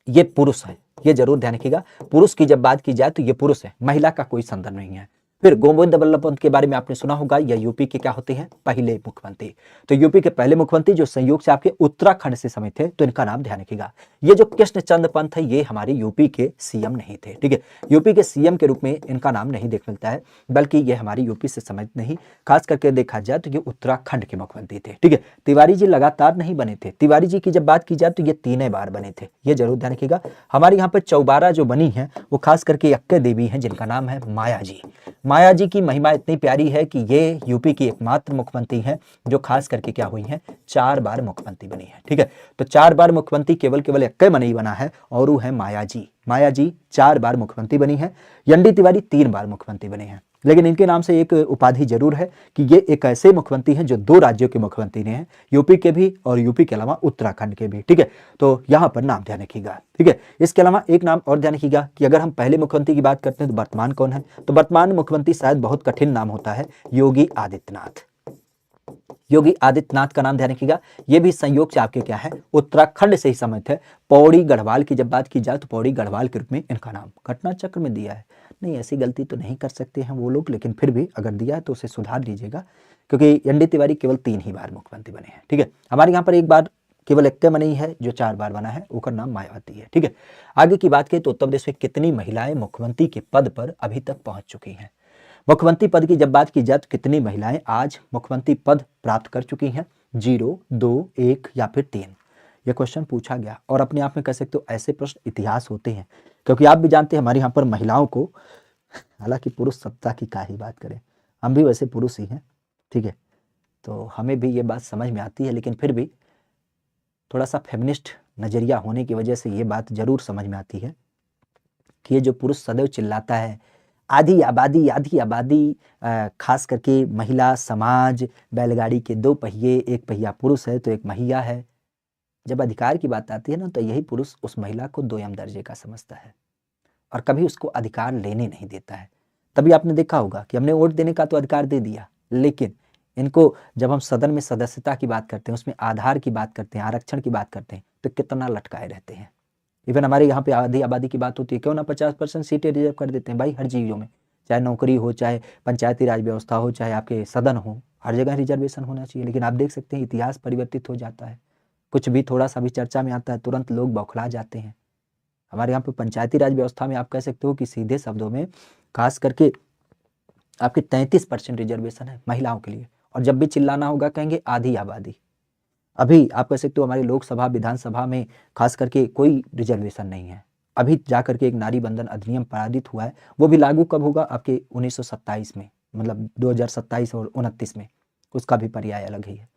ये पुरुष है, ये जरूर ध्यान रखिएगा। पुरुष की जब बात की जाए तो ये पुरुष है, महिला का कोई संदर्भ नहीं है। फिर गोविंद बल्लभ पंत के बारे में आपने सुना होगा, यह यूपी के क्या होते हैं, पहले मुख्यमंत्री। तो यूपी के पहले मुख्यमंत्री जो संयोग से आपके उत्तराखंड से समित थे, तो इनका नाम ध्यान रखिएगा। ये जो कृष्णचंद्र पंत है ये हमारे यूपी के सीएम नहीं थे, ठीक है, यूपी के सीएम के रूप में इनका नाम नहीं देख मिलता है, बल्कि ये हमारे यूपी से समित नहीं, खास करके देखा जाए तो ये उत्तराखंड के मुख्यमंत्री थे, ठीक है। तिवारी जी लगातार नहीं बने थे, तिवारी जी की जब बात की जाए तो ये 3 बार बने थे, ये जरूर ध्यान रखिएगा। हमारे यहाँ पर चौबारा जो बनी है वो खास करके अक्के देवी है जिनका नाम है माया जी। माया जी की महिमा इतनी प्यारी है कि ये यूपी की एकमात्र मुख्यमंत्री हैं जो खास करके क्या हुई हैं, 4 बार मुख्यमंत्री बनी है, ठीक है। तो 4 बार मुख्यमंत्री केवल अक्के में नहीं बना है, और वो है माया जी। माया जी 4 बार मुख्यमंत्री बनी है। एनडी तिवारी 3 बार मुख्यमंत्री बने हैं, लेकिन इनके नाम से एक उपाधि जरूर है कि ये एक ऐसे मुख्यमंत्री हैं जो 2 राज्यों के मुख्यमंत्री ने हैं, यूपी के भी और यूपी के अलावा उत्तराखंड के भी, ठीक है। तो यहाँ पर नाम ध्यान रखिएगा, ठीक है। इसके अलावा एक नाम और ध्यान रखिएगा कि अगर हम पहले मुख्यमंत्री की बात करते हैं तो वर्तमान कौन है, तो वर्तमान मुख्यमंत्री शायद बहुत कठिन नाम होता है, योगी आदित्यनाथ। योगी आदित्यनाथ का नाम ध्यान रखिएगा, ये भी संयोग से आपके क्या है, उत्तराखंड से ही संबंधित है। पौड़ी गढ़वाल की जब बात की जाए तो पौड़ी गढ़वाल के रूप में इनका नाम घटना चक्र में दिया है। नहीं, ऐसी गलती तो नहीं कर सकते हैं वो लोग, लेकिन फिर भी अगर दिया है तो उसे सुधार दीजिएगा, क्योंकि एनडी तिवारी केवल 3 ही बार मुख्यमंत्री बने हैं, ठीक है। हमारे यहाँ पर एक बार केवल एक में नहीं है जो 4 बार बना है, उसका नाम मायावती है, ठीक है। आगे की बात करें तो उत्तर प्रदेश में कितनी महिलाएं मुख्यमंत्री के पद पर अभी तक पहुंच चुकी हैं। मुख्यमंत्री पद की जब बात की जाए तो कितनी महिलाएं आज मुख्यमंत्री पद प्राप्त कर चुकी हैं? 0, 2, 1 या फिर 3? ये क्वेश्चन पूछा गया और अपने आप में कह सकते हो ऐसे प्रश्न इतिहास होते हैं, क्योंकि आप भी जानते हैं हमारे यहाँ पर महिलाओं को, हालांकि पुरुष सत्ता की क्या ही बात करें, हम भी वैसे पुरुष ही हैं, ठीक है, तो हमें भी ये बात समझ में आती है, लेकिन फिर भी थोड़ा सा फेमिनिस्ट नज़रिया होने की वजह से ये बात जरूर समझ में आती है कि ये जो पुरुष सदैव चिल्लाता है आधी आबादी आधी आबादी, खास करके महिला समाज, बैलगाड़ी के 2 पहिए, 1 पहिया पुरुष है तो 1 महिला है। जब अधिकार की बात आती है ना, तो यही पुरुष उस महिला को दोयम दर्जे का समझता है और कभी उसको अधिकार लेने नहीं देता है। तभी आपने देखा होगा कि हमने वोट देने का तो अधिकार दे दिया, लेकिन इनको जब हम सदन में सदस्यता की बात करते हैं, उसमें आधार की बात करते हैं, आरक्षण की बात करते हैं, तो कितना लटकाए रहते हैं। इवन हमारे यहाँ पे आधी आबादी की बात होती है, क्यों ना 50% सीटें रिजर्व कर देते हैं भाई, हर चीज़ों में, चाहे नौकरी हो, चाहे पंचायती राज व्यवस्था हो, चाहे आपके सदन हो, हर जगह रिजर्वेशन होना चाहिए। लेकिन आप देख सकते हैं इतिहास परिवर्तित हो जाता है, कुछ भी थोड़ा सा भी चर्चा में आता है तुरंत लोग बौखला जाते हैं। हमारे यहाँ पे पंचायती राज व्यवस्था में आप कह सकते हो कि सीधे शब्दों में खास करके आपके 33% रिजर्वेशन है महिलाओं के लिए, और जब भी चिल्लाना होगा कहेंगे आधी आबादी। अभी आप कह सकते हो हमारी लोकसभा विधानसभा में खास करके कोई रिजर्वेशन नहीं है। अभी जा करके एक नारी बंधन अधिनियम पारित हुआ है, वो भी लागू कब होगा? आपके 1927 में, मतलब 2027 और 29 में, उसका भी पर्याय अलग ही है।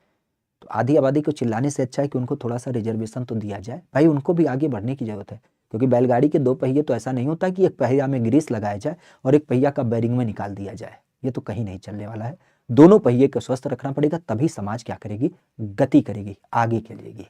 तो आधी आबादी को चिल्लाने से अच्छा है कि उनको थोड़ा सा रिजर्वेशन तो दिया जाए भाई, उनको भी आगे बढ़ने की जरूरत है, क्योंकि बैलगाड़ी के 2 पहिए तो ऐसा नहीं होता कि एक पहिया में ग्रीस लगाया जाए और एक पहिया का बैरिंग में निकाल दिया जाए, ये तो कहीं नहीं चलने वाला है। दोनों पहिए को स्वस्थ रखना पड़ेगा, तभी समाज क्या करेगी? गति करेगी, आगे चलेगी।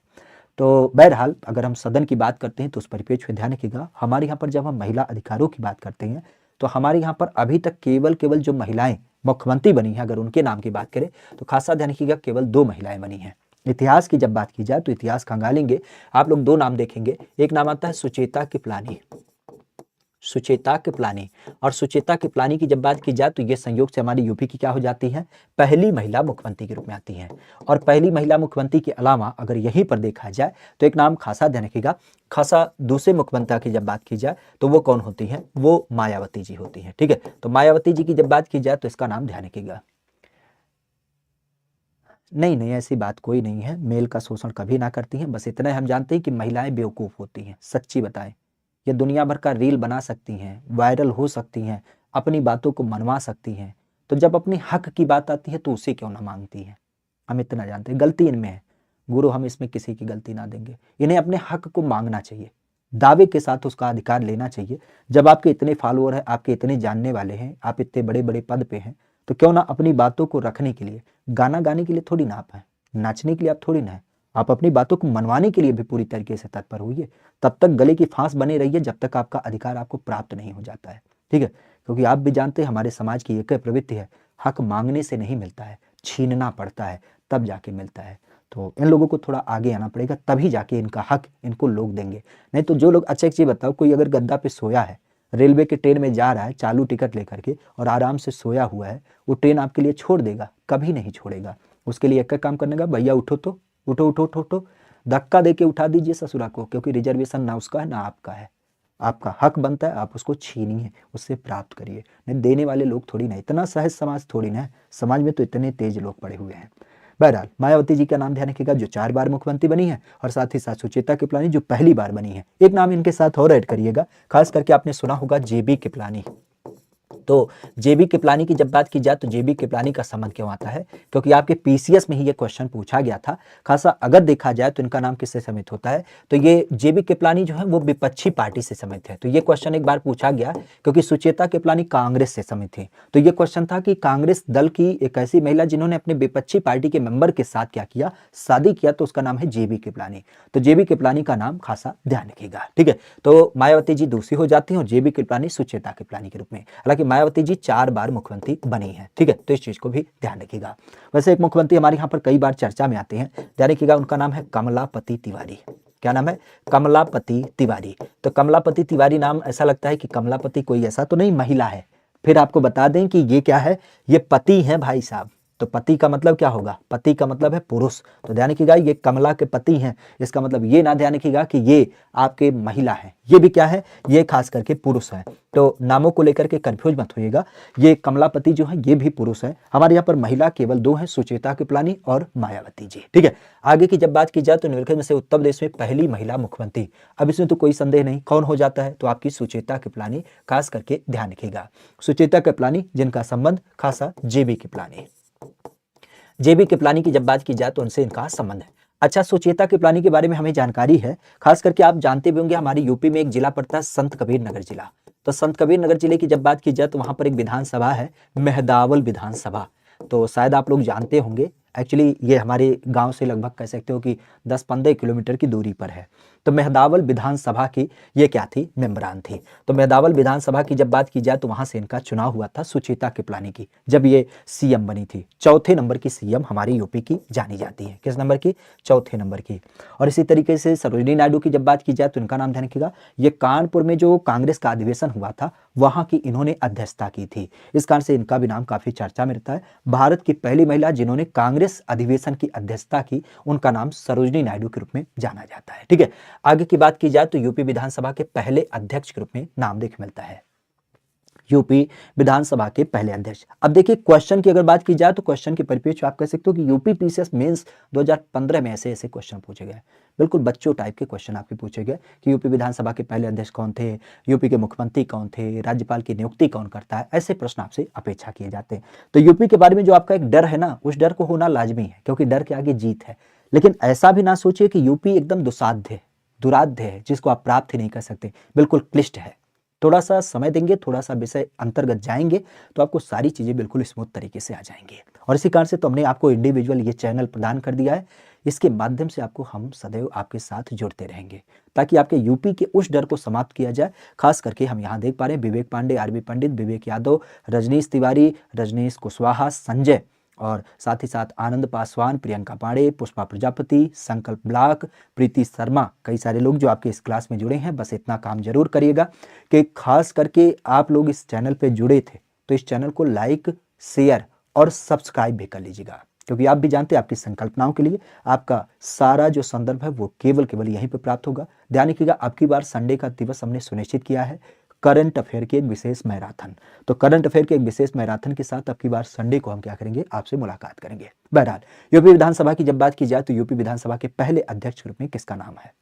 तो बहरहाल अगर हम सदन की बात करते हैं तो उस परिप्रेक्ष्य में ध्यान रखिएगा, हमारे यहाँ पर जब हम महिला अधिकारों की बात करते हैं तो हमारे यहाँ पर अभी तक केवल जो महिलाएं मुख्यमंत्री बनी हैं, अगर उनके नाम की बात करें तो खासा ध्यान रखिएगा, केवल 2 महिलाएं बनी हैं। इतिहास की जब बात की जाए तो इतिहास खंगालेंगे, आप लोग 2 नाम देखेंगे, एक नाम आता है सुचेता कृपलानी, सुचेता कृपलानी, और सुचेता कृपलानी की जब बात की जाए तो ये संयोग से हमारी यूपी की क्या हो जाती है? पहली महिला मुख्यमंत्री के रूप में आती हैं। और पहली महिला मुख्यमंत्री के अलावा अगर यहीं पर देखा जाए तो एक नाम खासा ध्यान रखिएगा, खासा दूसरे मुख्यमंत्री की जब बात की जाए तो वो कौन होती है? वो मायावती जी होती हैं, ठीक है। तो मायावती जी की जब बात की जाए तो इसका नाम ध्यान रखिएगा। नहीं, ऐसी बात कोई नहीं है, मेल का शोषण कभी ना करती हैं, बस इतना हम जानते हैं कि महिलाएं बेवकूफ़ होती हैं, सच्ची बताएं। ये दुनिया भर का रील बना सकती हैं, वायरल हो सकती हैं, अपनी बातों को मनवा सकती हैं, तो जब अपने हक की बात आती है तो उसे क्यों ना मांगती हैं? हम इतना जानते हैं, गलती इनमें है गुरु, हम इसमें किसी की गलती ना देंगे। इन्हें अपने हक को मांगना चाहिए, दावे के साथ उसका अधिकार लेना चाहिए। जब आपके इतने फॉलोअर हैं, आपके इतने जानने वाले हैं, आप इतने बड़े बड़े पद पे हैं, तो क्यों ना अपनी बातों को रखने के लिए, गाना गाने के लिए थोड़ी ना आप हैं, नाचने के लिए आप थोड़ी ना है, आप अपनी बातों को मनवाने के लिए भी पूरी तरीके से तत्पर होइए। तब तक गले की फांस बने रहिए जब तक आपका अधिकार आपको प्राप्त नहीं हो जाता है, ठीक है। क्योंकि आप भी जानते हैं हमारे समाज की एक प्रवृत्ति है, हक मांगने से नहीं मिलता है, छीनना पड़ता है, तब जाके मिलता है। तो इन लोगों को थोड़ा आगे आना पड़ेगा, तभी जाके इनका हक इनको लोग देंगे। नहीं तो जो लोग, अच्छा एक चीज बताओ, कोई अगर गद्दा पे सोया है, रेलवे के ट्रेन में जा रहा है चालू टिकट लेकर के और आराम से सोया हुआ है, वो ट्रेन आपके लिए छोड़ देगा? कभी नहीं छोड़ेगा। उसके लिए एक काम करने का, भैया उठो, तो उठो उठो उठो उठो, धक्का दे के उठा दीजिए ससुरा को, क्योंकि रिजर्वेशन ना उसका है ना आपका है, आपका हक बनता है, आप उसको छीनिए, उससे प्राप्त करिए। नहीं देने वाले लोग थोड़ी ना, इतना सहज समाज थोड़ी ना है, समाज में तो इतने तेज लोग पड़े हुए हैं। बहरहाल मायावती जी का नाम ध्यान रखिएगा, जो 4 बार मुख्यमंत्री बनी है, और साथ ही साथ सुचेता कृपलानी जो पहली बार बनी है। एक नाम इनके साथ और ऐड करिएगा, खास करके आपने सुना होगा जेबी कृपलानी। तो जेबी कृपलानी की जब बात की जाए तो जेबी कृपलानी का संबंध क्यों आता है? क्योंकि आपके पीसीएस में ही ये क्वेश्चन पूछा गया था। खासा अगर देखा जाए तो इनका नाम किससे समित होता है, तो ये जेबी कृपलानी जो है वो विपक्षी पार्टी से समित है। तो ये क्वेश्चन एक बार पूछा गया, क्योंकि सुचेता कृपलानी कांग्रेस से समित थी। तो ये क्वेश्चन था कि कांग्रेस दल की एक ऐसी महिला जिन्होंने अपने विपक्षी पार्टी के मेंबर के साथ क्या किया? शादी किया, तो उसका नाम है जेबी कृपलानी। तो जेबी कृपलानी का नाम खासा ध्यान रखिएगा, ठीक है। तो मायावती जी दूसरी हो जाती हैं और जेबी कृपलानी सुचेता कृपलानी के रूप में। हालांकि मायावती जी 4 बार मुख्यमंत्री बनी है, ठीक है, तो इस चीज को भी ध्यान रखिएगा। वैसे एक मुख्यमंत्री हमारे यहाँ पर कई बार चर्चा में आते हैं, ध्यान रखिएगा, उनका नाम है कमलापति तिवारी। क्या नाम है? कमलापति तिवारी। तो कमलापति तिवारी नाम ऐसा लगता है कि कमलापति कोई ऐसा तो नहीं महिला है, फिर आपको बता दें कि ये क्या है, ये पति हैं भाई साहब, तो पति का मतलब क्या होगा, पति का मतलब है पुरुष। तो ध्यान रखिएगा ये कमला के पति हैं, इसका मतलब ये ना ध्यान रखिएगा कि ये आपके महिला हैं, ये भी क्या है, ये खास करके पुरुष है। तो नामों को लेकर के कंफ्यूज मत होइएगा, ये कमलापति जो है ये भी पुरुष है। हमारे यहाँ पर महिला केवल दो हैं, सुचेता कृपलानी और मायावती जी। ठीक है, आगे की जब बात की जाए तो निम्नलिखित में से उत्तर प्रदेश में पहली महिला मुख्यमंत्री, अब इसमें तो कोई संदेह नहीं कौन हो जाता है, तो आपकी सुचेता कृपलानी, खास करके ध्यान रखिएगा सुचेता कृपलानी, जिनका संबंध खासा जेबी कृपलानी, जेबी कृपलानी की जब बात की जाए तो उनसे इनका संबंध है। अच्छा, सुचेता कृपलानी के बारे में हमें जानकारी है, खास करके आप जानते भी होंगे हमारी यूपी में एक जिला पड़ता है संत कबीर नगर जिला। तो संत कबीर नगर जिले की जब बात की जाए तो वहां पर एक विधानसभा है, मेहदावल विधानसभा। तो शायद आप लोग जानते होंगे, एक्चुअली ये हमारे गांव से लगभग कह सकते हो कि 10-15 किलोमीटर की दूरी पर है। तो मेहदावल विधानसभा की ये क्या थी, मेंबरान थी। तो मेहदावल विधानसभा की जब बात की जाए तो वहां से इनका चुनाव हुआ था सुचेता कृपलानी की, जब ये सीएम बनी थी। चौथे नंबर की सीएम हमारी यूपी की जानी जाती है, किस नंबर की, चौथे नंबर की। और इसी तरीके से सरोजिनी नायडू की जब बात की जाए तो इनका नाम ध्यान रखिएगा, ये कानपुर में जो कांग्रेस का अधिवेशन हुआ था वहां की इन्होंने अध्यक्षता की थी, इस कारण से इनका भी नाम काफी चर्चा में रहता है। भारत की पहली महिला जिन्होंने कांग्रेस अधिवेशन की अध्यक्षता की, उनका नाम सरोजिनी नायडू के रूप में जाना जाता है। ठीक है, आगे की बात की जाए तो यूपी विधानसभा के पहले अध्यक्ष के रूप में नाम देख मिलता है, यूपी विधानसभा के पहले अध्यक्ष। अब देखिए क्वेश्चन की अगर बात की जाए तो क्वेश्चन के परिप्रेक्ष्य आप कह सकते हो कि यूपी पीसीएस मेंस 2015 में ऐसे ऐसे क्वेश्चन पूछे गए, बिल्कुल बच्चों टाइप के क्वेश्चन आपके पूछे गए कि यूपी विधानसभा के पहले अध्यक्ष कौन थे, यूपी के मुख्यमंत्री कौन थे, राज्यपाल की नियुक्ति कौन करता है, ऐसे प्रश्न आपसे अपेक्षा किए जाते हैं। तो यूपी के बारे में जो आपका एक डर है ना, उस डर को होना लाजमी है, क्योंकि डर के आगे जीत है। लेकिन ऐसा भी ना सोचिए कि यूपी एकदम दुसाध्य है, दुराध्य है, जिसको आप प्राप्त ही नहीं कर सकते, बिल्कुल क्लिष्ट है। थोड़ा सा समय देंगे, थोड़ा सा विषय अंतर्गत जाएंगे तो आपको सारी चीजें बिल्कुल स्मूथ तरीके से आ जाएंगे। और इसी कारण से तो हमने आपको इंडिविजुअल ये चैनल प्रदान कर दिया है, इसके माध्यम से आपको हम सदैव आपके साथ जुड़ते रहेंगे ताकि आपके यूपी के उस डर को समाप्त किया जाए। खास करके हम यहाँ देख पा रहे हैं विवेक पांडे, आरबी पंडित, विवेक यादव, रजनीश तिवारी, रजनीश कुशवाहा, संजय, और साथ ही साथ आनंद पासवान, प्रियंका पांडे, पुष्पा प्रजापति, संकल्प ब्लाक, प्रीति शर्मा, कई सारे लोग जो आपके इस क्लास में जुड़े हैं। बस इतना काम जरूर करिएगा कि खास करके आप लोग इस चैनल पे जुड़े थे तो इस चैनल को लाइक, शेयर और सब्सक्राइब भी कर लीजिएगा, क्योंकि आप भी जानते हैं आपकी संकल्पनाओं के लिए आपका सारा जो संदर्भ है वो केवल यहीं पर प्राप्त होगा। ध्यान रखिएगा, अब की बार संडे का दिवस हमने सुनिश्चित किया है करंट अफेयर की एक विशेष मैराथन। तो करंट अफेयर के एक विशेष मैराथन के साथ अब की बार संडे को हम क्या करेंगे, आपसे मुलाकात करेंगे। बहरहाल यूपी विधानसभा की जब बात की जाए तो यूपी विधानसभा के पहले अध्यक्ष के रूप में किसका नाम है,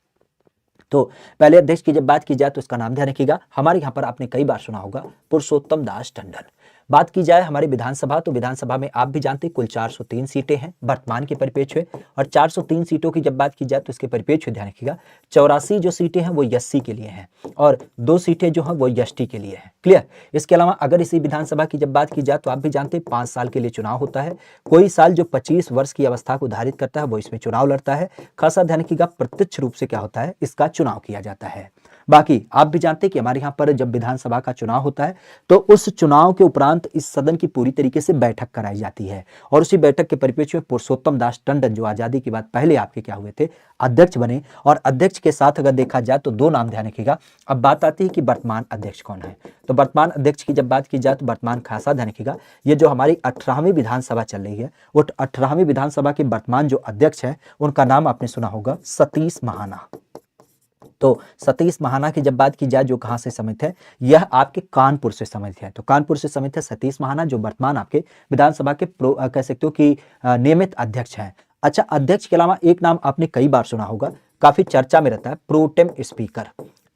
तो पहले अध्यक्ष की जब बात की जाए तो इसका नाम ध्यान रखिएगा, हमारे यहाँ पर आपने कई बार सुना होगा पुरुषोत्तम दास टंडन। बात की जाए हमारी विधानसभा, तो विधानसभा में आप भी जानते हैं कुल 403 सीटें हैं वर्तमान के परिप्रेक्ष्य में। और 403 सीटों की जब बात की जाए तो इसके परिप्रेक्ष्य ध्यान रखिएगा 84 जो सीटें हैं वो एससी के लिए हैं और 2 सीटें जो हैं वो एसटी के लिए हैं। क्लियर। इसके अलावा अगर इसी विधानसभा की जब बात की जाए तो आप भी जानते हैं 5 साल के लिए चुनाव होता है। कोई साल जो 25 वर्ष की अवस्था को धारित करता है वो इसमें चुनाव लड़ता है। खासा ध्यान रखिएगा, प्रत्यक्ष रूप से क्या होता है, इसका चुनाव किया जाता है। बाकी आप भी जानते हैं कि हमारे यहाँ पर जब विधानसभा का चुनाव होता है तो उस चुनाव के उपरांत इस सदन की पूरी तरीके से बैठक कराई जाती है और उसी बैठक के परिप्रेक्ष्य में पुरुषोत्तम दास टंडन जो आजादी के बाद पहले आपके क्या हुए थे, अध्यक्ष बने। और अध्यक्ष के साथ अगर देखा जाए तो 2 नाम ध्यान रखिएगा। अब बात आती है कि वर्तमान अध्यक्ष कौन है, तो वर्तमान अध्यक्ष की जब बात की जाए तो वर्तमान खासा ध्यान रखिएगा, ये जो हमारी 18वीं विधानसभा चल रही है वो 18वीं विधानसभा के वर्तमान जो अध्यक्ष है उनका नाम आपने सुना होगा सतीश महाना। तो सतीश महाना की जब बात की जाए जो कहां से समित है, यह आपके कानपुर से समित है। तो कानपुर से समित है सतीश महाना जो वर्तमान आपके विधानसभा के कह सकते हो कि नियमित अध्यक्ष हैं। अच्छा, अध्यक्ष के अलावा एक नाम आपने कई बार सुना होगा, काफी चर्चा में रहता है, pro tem speaker.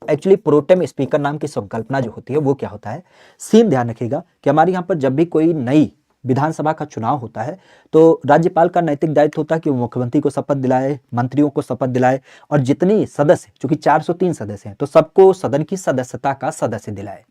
Actually pro tem speaker नाम की संकल्पना जो होती है वो क्या होता है, सीन ध्यान रखिएगा कि हमारे यहाँ पर जब भी कोई नई विधानसभा का चुनाव होता है तो राज्यपाल का नैतिक दायित्व होता है कि वो मुख्यमंत्री को शपथ दिलाए, मंत्रियों को शपथ दिलाए और जितनी सदस्य, चूंकि 403 सदस्य हैं तो सबको सदन की सदस्यता का सदस्य दिलाए,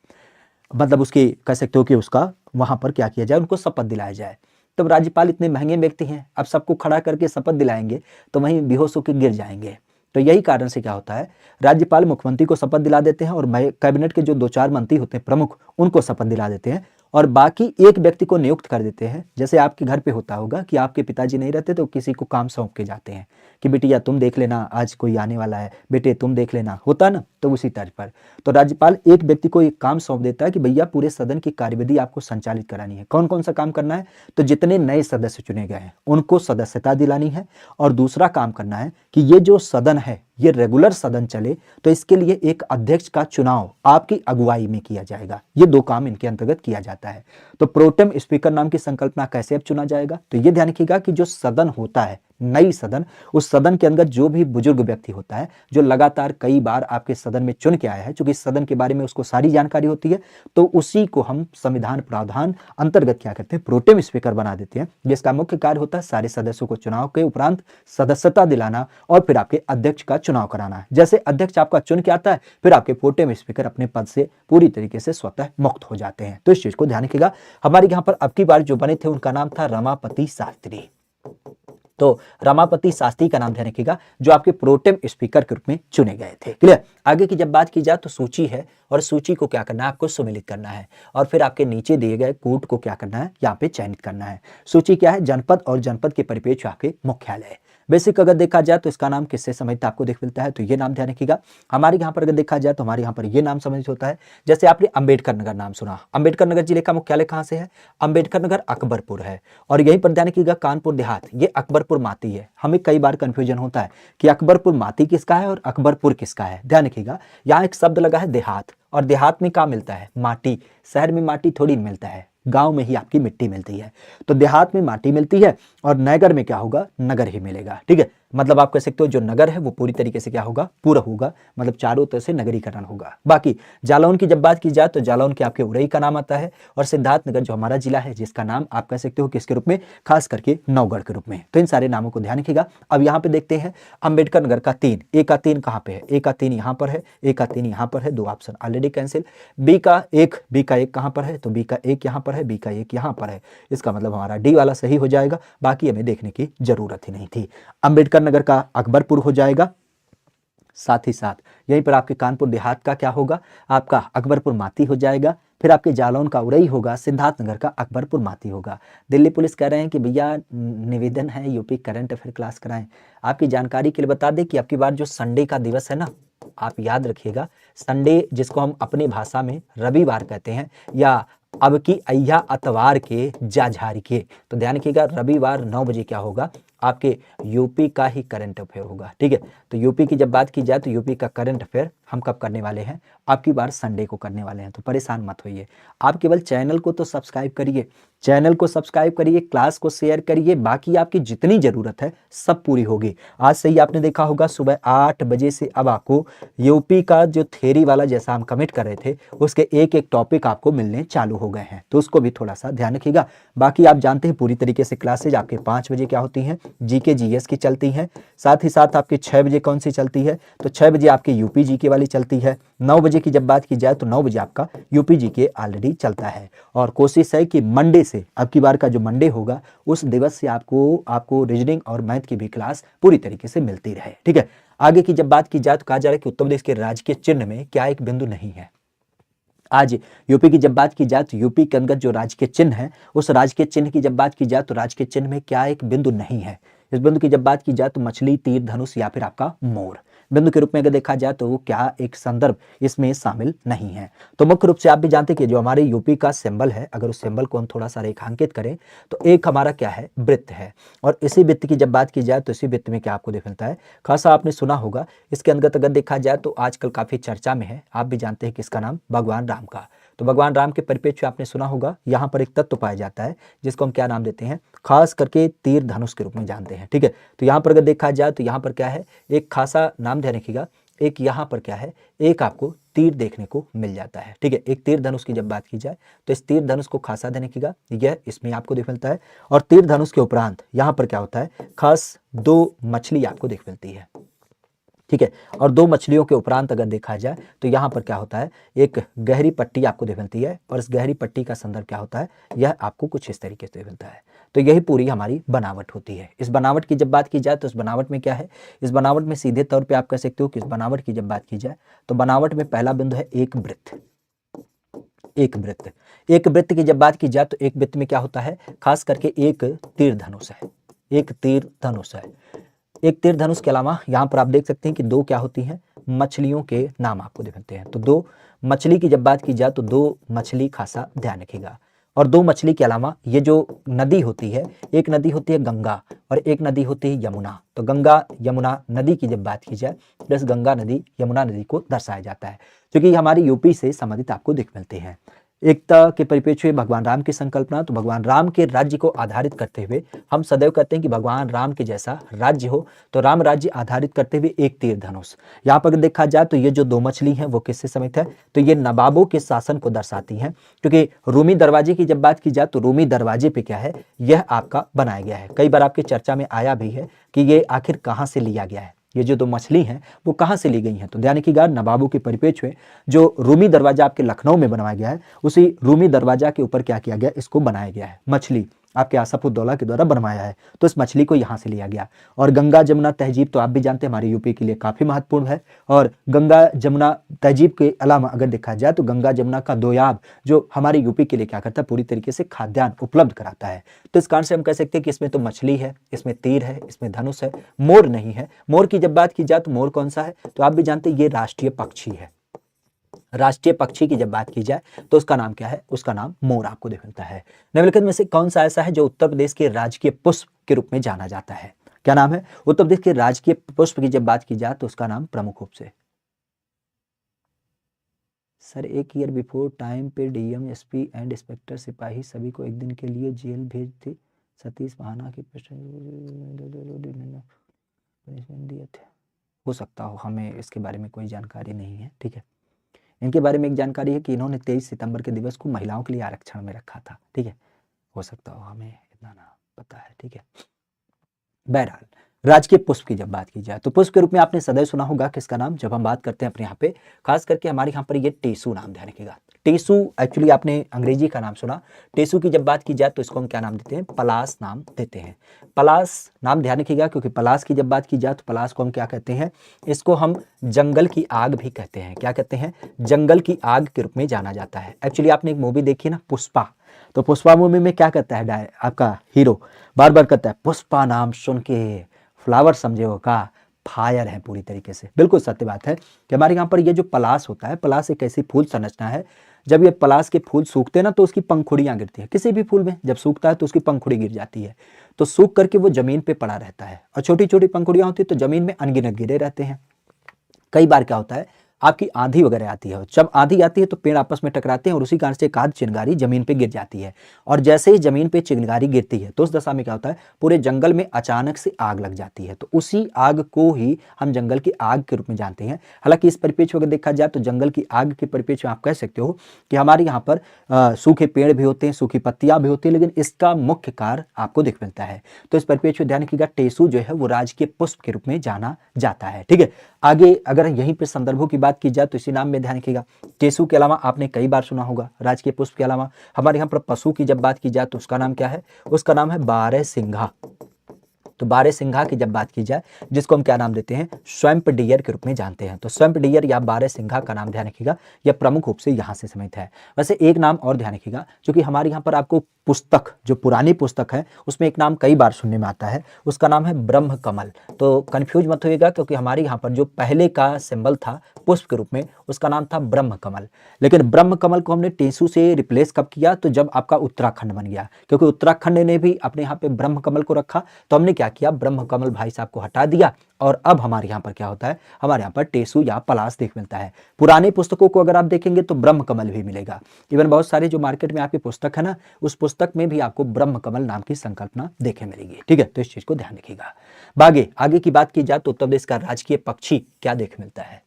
मतलब उसकी कह सकते हो कि उसका वहां पर क्या किया जाए, उनको शपथ दिलाया जाए। तब राज्यपाल इतने महंगे व्यक्ति हैं, अब सबको खड़ा करके शपथ दिलाएंगे तो वहीं बेहोश होकर गिर जाएंगे। तो यही कारण से क्या होता है, राज्यपाल मुख्यमंत्री को शपथ दिला देते हैं और कैबिनेट के जो 2-4 मंत्री होते हैं प्रमुख, उनको शपथ दिला देते हैं और बाकी एक व्यक्ति को नियुक्त कर देते हैं। जैसे आपके घर पे होता होगा कि आपके पिताजी नहीं रहते तो किसी को काम सौंप के जाते हैं कि बिटिया तुम देख लेना, आज कोई आने वाला है, बेटे तुम देख लेना, होता ना। तो उसी तर्ज पर तो राज्यपाल एक व्यक्ति को एक काम सौंप देता है कि भैया पूरे सदन की कार्यविधि आपको संचालित करानी है। कौन कौन सा काम करना है? तो जितने नए सदस्य चुने गए हैं उनको सदस्यता दिलानी है, और दूसरा काम करना है कि ये जो सदन है ये रेगुलर सदन चले तो इसके लिए एक अध्यक्ष का चुनाव आपकी अगुवाई में किया जाएगा। ये दो काम इनके अंतर्गत किया जाता है। तो प्रोटेम स्पीकर नाम की संकल्पना कैसे अब चुना जाएगा? तो ये ध्यान रखिएगा कि जो सदन होता है, नई सदन, उस सदन के अंदर जो भी बुजुर्ग व्यक्ति होता है जो लगातार कई बार आपके सदन में चुन के आया है, चूंकि सदन के बारे में उसको सारी जानकारी होती है, तो उसी को हम संविधान प्रावधान अंतर्गत क्या करते हैं? प्रोटेम स्पीकर बना देते हैं, जिसका मुख्य कार्य होता है सारे सदस्यों को चुनाव के उपरांत सदस्यता दिलाना और फिर आपके अध्यक्ष का चुनाव कराना। जैसे अध्यक्ष आपका चुन के आता है, फिर आपके प्रोटेम स्पीकर अपने पद से पूरी तरीके से स्वतः मुक्त हो जाते हैं। तो इस चीज को ध्यान रखिएगा। हमारे यहाँ पर अब की बार जो बने थे उनका नाम था रमापति शास्त्री। तो रमापति शास्त्री का नाम ध्यान रखिएगा, जो आपके प्रोटेम स्पीकर के रूप में चुने गए थे। क्लियर? आगे की जब बात की जाए तो सूची है, और सूची को क्या करना है? आपको सुमेलित करना है, और फिर आपके नीचे दिए गए कूट को क्या करना है? यहाँ पे चयनित करना है। सूची क्या है? जनपद और जनपद के परिप्रेक्ष्य आपके मुख्यालय। बेसिक अगर देखा जाए तो इसका नाम किससे संबंधित आपको देख मिलता है? तो ये नाम ध्यान रखिएगा। हमारे यहाँ पर अगर देखा जाए तो हमारे यहाँ पर ये नाम संबंधित होता है। जैसे आपने अंबेडकर नगर नाम सुना, अंबेडकर नगर जिले का मुख्यालय कहाँ से है? अंबेडकर नगर अकबरपुर है। और यहीं पर ध्यान रखिएगा कानपुर देहात, ये अकबरपुर माती है। हमें कई बार कंफ्यूजन होता है कि अकबरपुर माती किसका है और अकबरपुर किसका है। ध्यान रखिएगा, यहाँ एक शब्द लगा है देहात, और देहात में क्या मिलता है? माटी। शहर में माटी थोड़ी मिलता है, गांव में ही आपकी मिट्टी मिलती है। तो देहात में माटी मिलती है और नगर में क्या होगा? नगर ही मिलेगा। ठीक है, मतलब आप कह सकते हो जो नगर है वो पूरी तरीके से क्या होगा? पूरा होगा, मतलब चारों तरह से नगरीकरण होगा। बाकी जालौन की जब बात की जाए तो जालौन के आपके उरई का नाम आता है, और सिद्धार्थनगर जो हमारा जिला है जिसका नाम आप कह सकते हो किसके रूप में? खास करके नौगढ़ के रूप में। तो इन सारे नामों को ध्यान रखिएगा। अब यहाँ पे देखते हैं अंबेडकर नगर का 3, ए का 3 कहाँ पे है? ए का 3 यहाँ पर है, ए का 3 यहाँ पर है, 2 ऑप्शन ऑलरेडी कैंसिल। बी का 1 कहाँ पर है? तो बी का 1 यहाँ पर है, बी का 1 यहाँ पर है। इसका मतलब हमारा डी वाला सही हो जाएगा, बाकी हमें देखने की जरूरत ही नहीं थी। अंबेडकर नगर का अकबरपुर हो जाएगा। साथ ही साथ यहीं पर आपके कानपुर देहात का क्या होगा? आपका अकबरपुर माती हो जाएगा। फिर आपके जालौन का उरई होगा, सिद्धार्थनगर का अकबरपुर माती होगा। दिल्ली पुलिस कह रहे हैं कि भैया निवेदन है यूपी करंट अफेयर क्लास कराएं। आपकी जानकारी के लिए बता दें कि आपकी बार जो संडे का दिवस है ना, आप याद रखिएगा, संडे जिसको हम अपनी भाषा में रविवार कहते हैं, या अब की अय्या अतवार के जाझारी के, तो ध्यान रखिएगा रविवार 9 बजे क्या होगा? आपके यूपी का ही करंट अफेयर होगा। ठीक है, तो यूपी की जब बात की जाए तो यूपी का करंट अफेयर हम कब करने वाले हैं? आपकी बार संडे को करने वाले हैं। तो परेशान मत होइए, आप केवल चैनल को तो सब्सक्राइब करिए, चैनल को सब्सक्राइब करिए, क्लास को शेयर करिए, बाकी आपकी जितनी जरूरत है सब पूरी होगी। आज से ही आपने देखा होगा सुबह 8 बजे से अब आपको यूपी का जो थ्योरी वाला जैसा हम कमिट कर रहे थे उसके एक एक टॉपिक आपको मिलने चालू हो गए हैं, तो उसको भी थोड़ा सा ध्यान रखिएगा। बाकी आप जानते हैं पूरी तरीके से क्लासेज आपके 5 बजे क्या होती हैं? जीके जीएस की चलती हैं। साथ ही साथ आपके 6 बजे कौन सी चलती है? तो 6 बजे आपकी यूपी जीके वाली चलती है। 9 बजे की जब बात की जाए तो 9 बजे आपका यूपी जीके ऑलरेडी चलता है, और कोशिश है कि मंडे से, अब की बार का जो मंडे होगा उस दिवस से आपको रीजनिंग और मैथ की भी क्लास पूरी तरीके से मिलती रहे। ठीक है, आगे की जब बात की जाए तो कहा जा रहा है कि उत्तर प्रदेश के राजकीय चिन्ह में क्या एक बिंदु नहीं है? आज यूपी की जब बात की जाए तो यूपी के अंदर जो राजकीय चिन्ह है उस राजकीय चिन्ह की जब बात की जाए तो राजकीय चिन्ह में क्या एक बिंदु नहीं है? इस बिंदु की जब बात की जाए तो मछली, तीर धनुष या फिर आपका मोर बिंदु के रूप में अगर देखा जाए तो क्या एक संदर्भ इसमें शामिल नहीं है। तो मुख्य रूप से आप भी जानते हैं कि जो हमारे यूपी का सिंबल है, अगर उस सिंबल को हम थोड़ा सा रेखांकित करें तो एक हमारा क्या है? वृत्त है, और इसी वृत्त की जब बात की जाए तो इसी वृत्त में क्या आपको देख मिलता है? खासा आपने सुना होगा इसके अंतर्गत अगर देखा जाए तो आजकल काफी चर्चा में है, आप भी जानते हैं कि इसका नाम भगवान राम का। तो भगवान राम के परिप्रेक्ष्य आपने सुना होगा, यहाँ पर एक तत्व पाया जाता है जिसको हम क्या नाम देते हैं? खास करके तीर धनुष के रूप में जानते हैं। ठीक है, तो यहाँ पर अगर देखा जाए तो यहाँ पर क्या है? एक खासा नाम ध्यान रखिएगा, एक यहाँ पर क्या है? एक आपको तीर देखने को मिल जाता है। ठीक है, एक तीर धनुष की जब बात की जाए तो इस तीर धनुष को खासा ध्यान रखिएगा, यह इसमें आपको देख मिलता है। और तीर धनुष के उपरांत यहाँ पर क्या होता है? खास 2 मछली आपको देख मिलती है। ठीक है, और 2 मछलियों के उपरांत अगर देखा जाए तो यहाँ पर क्या होता है? एक गहरी पट्टी आपको देख मिलती है, और इस गहरी पट्टी का संदर्भ क्या होता है? यह आपको कुछ इस तरीके से मिलता है। तो यही पूरी हमारी बनावट होती है। इस बनावट की जब बात की जाए तो इस बनावट में क्या है? इस बनावट में सीधे तौर पे आप कह सकते हो कि इस बनावट की जब बात की जाए तो बनावट में पहला बिंदु है एक वृत्त। एक वृत्त। एक वृत्त की जब बात की जाए तो एक वृत्त में क्या होता है, खास करके एक तीर धनुष है, एक तीर धनुष है। एक तीर धनुष के अलावा यहाँ पर आप देख सकते हैं कि दो क्या होती हैं, मछलियों के नाम आपको दिख सकते हैं। तो दो मछली की जब बात की जाए तो दो मछली खासा ध्यान रखिएगा। और दो मछली के अलावा ये जो नदी होती है, एक नदी होती है गंगा और एक नदी होती है यमुना। तो गंगा यमुना नदी की जब बात की जाए तो इस गंगा नदी यमुना नदी को दर्शाया जाता है, क्योंकि हमारी यूपी से संबंधित आपको दिख मिलते हैं। एकता के परिप्रेक्ष्य में भगवान राम की संकल्पना, तो भगवान राम के राज्य को आधारित करते हुए हम सदैव कहते हैं कि भगवान राम के जैसा राज्य हो, तो राम राज्य आधारित करते हुए एक तीर धनुष। यहाँ पर देखा जाए तो ये जो दो मछली हैं वो किससे समित है, तो ये नवाबों के शासन को दर्शाती हैं, क्योंकि रूमी दरवाजे की जब बात की जाए तो रूमी दरवाजे पे क्या है, यह आपका बनाया गया है। कई बार आपकी चर्चा में आया भी है कि ये आखिर कहाँ से लिया गया है, ये जो दो मछली हैं वो कहाँ से ली गई हैं। तो ध्यान रखिएगा, नवाबों के परिप्रेक्ष्य में जो रूमी दरवाजा आपके लखनऊ में बनवाया गया है, उसी रूमी दरवाजा के ऊपर क्या किया गया, इसको बनाया गया है, मछली आपके आसफउद्दौला के द्वारा बनवाया है, तो इस मछली को यहाँ से लिया गया। और गंगा जमुना तहजीब तो आप भी जानते हैं हमारे यूपी के लिए काफी महत्वपूर्ण है। और गंगा जमुना तहजीब के अलावा अगर देखा जाए तो गंगा जमुना का दोयाब जो हमारे यूपी के लिए क्या करता है, पूरी तरीके से खाद्यान्न उपलब्ध कराता है। तो इस कारण से हम कह सकते हैं कि इसमें तो मछली है, इसमें तीर है, इसमें धनुष है, मोर नहीं है। मोर की जब बात की जाए तो मोर कौन सा है, तो आप भी जानते हैं ये राष्ट्रीय पक्षी है। राष्ट्रीय पक्षी की जब बात की जाए तो उसका नाम क्या है, उसका नाम मोर आपको दिख मिलता है। निम्नलिखित में से कौन सा ऐसा है जो उत्तर प्रदेश के राजकीय पुष्प के रूप में जाना जाता है, क्या नाम है उत्तर प्रदेश के राजकीय पुष्प की जब बात की जाए तो उसका नाम प्रमुख रूप से, सर एक ईयर बिफोर टाइम पे डीएम एसपी एंड इंस्पेक्टर सिपाही सभी को एक दिन के लिए जेल भेज थे, सतीश महाना की पनिशमेंट दिए थे। हो सकता हो, हमें इसके बारे में कोई जानकारी नहीं है, ठीक है। इनके बारे में एक जानकारी है कि इन्होंने 23 सितंबर के दिवस को महिलाओं के लिए आरक्षण में रखा था, ठीक है। हो सकता हो, हमें इतना ना पता है, ठीक है। बहरहाल राजकीय पुष्प की जब बात की जाए तो पुष्प के रूप में आपने सदैव सुना होगा किसका नाम, जब हम बात करते हैं अपने यहाँ पे, खास करके हमारे यहाँ पर ये टेसू नाम ध्यान रखिएगा। टेसू एक्चुअली आपने अंग्रेजी का नाम सुना, टेसू की जब बात की जाए तो इसको हम क्या नाम देते हैं, पलास नाम देते हैं। पलास नाम ध्यान रखिएगा, क्योंकि पलास की जब बात की जाए तो पलास को हम क्या कहते हैं, इसको हम जंगल की आग भी कहते हैं। क्या कहते हैं, जंगल की आग के रूप में जाना जाता है। एक्चुअली आपने एक मूवी देखी ना पुष्पा, तो पुष्पा मूवी में क्या कहता है आपका हीरो, बार बार कहता है पुष्पा नाम सुन के फ्लावर समझे हो का फायर है, पूरी तरीके से बिल्कुल सत्य बात है कि हमारे यहाँ पर ये जो पलास होता है, पलास एक ऐसी फूल संरचना है, जब ये पलास के फूल सूखते हैं ना तो उसकी पंखुड़ियां गिरती है। किसी भी फूल में जब सूखता है तो उसकी पंखुड़ी गिर जाती है, तो सूख करके वो जमीन पे पड़ा रहता है और छोटी छोटी पंखुड़ियां होती है तो जमीन में अनगिनत गिरे रहते हैं। कई बार क्या होता है, आपकी आंधी वगैरह आती है, जब आंधी आती है तो पेड़ आपस में टकराते हैं और उसी कारण से एक आध चिंगारी जमीन पे गिर जाती है। और जैसे ही जमीन पे चिंगारी गिरती है तो उस दशा में क्या होता है, पूरे जंगल में अचानक से आग लग जाती है। तो उसी आग को ही हम जंगल की आग के रूप में जानते हैं। हालांकि इस परिप्रेक्ष्य अगर देखा जाए तो जंगल की आग के परिप्रेक्ष्य में आप कह सकते हो कि हमारे यहाँ पर सूखे पेड़ भी होते हैं, सूखी पत्तियां भी होती है, लेकिन इसका मुख्य कार्य आपको दिख मिलता है। तो इस परिप्रेक्ष्य ध्यान रखिएगा, टेसू जो है वो राजकीय पुष्प के रूप में जाना जाता है, ठीक है। आगे अगर यहीं पे संदर्भों की बात की जाए तो इसी नाम में ध्यान रखिएगा, टेसू के अलावा आपने कई बार सुना होगा राजकीय पुष्प के अलावा हमारे यहाँ पर पशु की जब बात की जाए तो उसका नाम क्या है, उसका नाम है बारहसिंघा। तो बारहसिंघा की जब बात की जाए, जिसको हम क्या नाम देते हैं, स्वैम्प डियर के रूप में जानते हैं। तो स्वैम्प डियर या बारहसिंघा का नाम ध्यान रखिएगा, यह प्रमुख रूप से यहाँ से समित है। वैसे एक नाम और ध्यान रखिएगा, क्योंकि हमारे यहाँ पर आपको पुस्तक, जो पुरानी पुस्तक है उसमें एक नाम कई बार सुनने में आता है, उसका नाम है ब्रह्म कमल। तो कंफ्यूज मत होइएगा, क्योंकि हमारे यहाँ पर जो पहले का सिंबल था पुष्प के रूप में उसका नाम था ब्रह्म कमल, लेकिन ब्रह्म कमल को हमने टेसू से रिप्लेस कब किया, तो जब आपका उत्तराखंड बन गया, क्योंकि उत्तराखंड ने भी अपने यहाँ पे ब्रह्म कमल को रखा, तो हमने क्या किया, ब्रह्म कमल भाई साहब को हटा दिया और अब हमारे यहाँ पर क्या होता है, हमारे यहाँ पर टेसू या पलास देख मिलता है। पुरानी पुस्तकों को अगर आप देखेंगे तो ब्रह्म कमल भी मिलेगा। इवन बहुत सारे जो मार्केट में आपकी पुस्तक है ना, उस पुस्तक में भी आपको ब्रह्म कमल नाम की संकल्पना देखे मिलेगी, ठीक है। तो इस चीज को ध्यान रखिएगा। आगे की बात की जाए तो उत्तर प्रदेश का राजकीय पक्षी क्या देख मिलता है,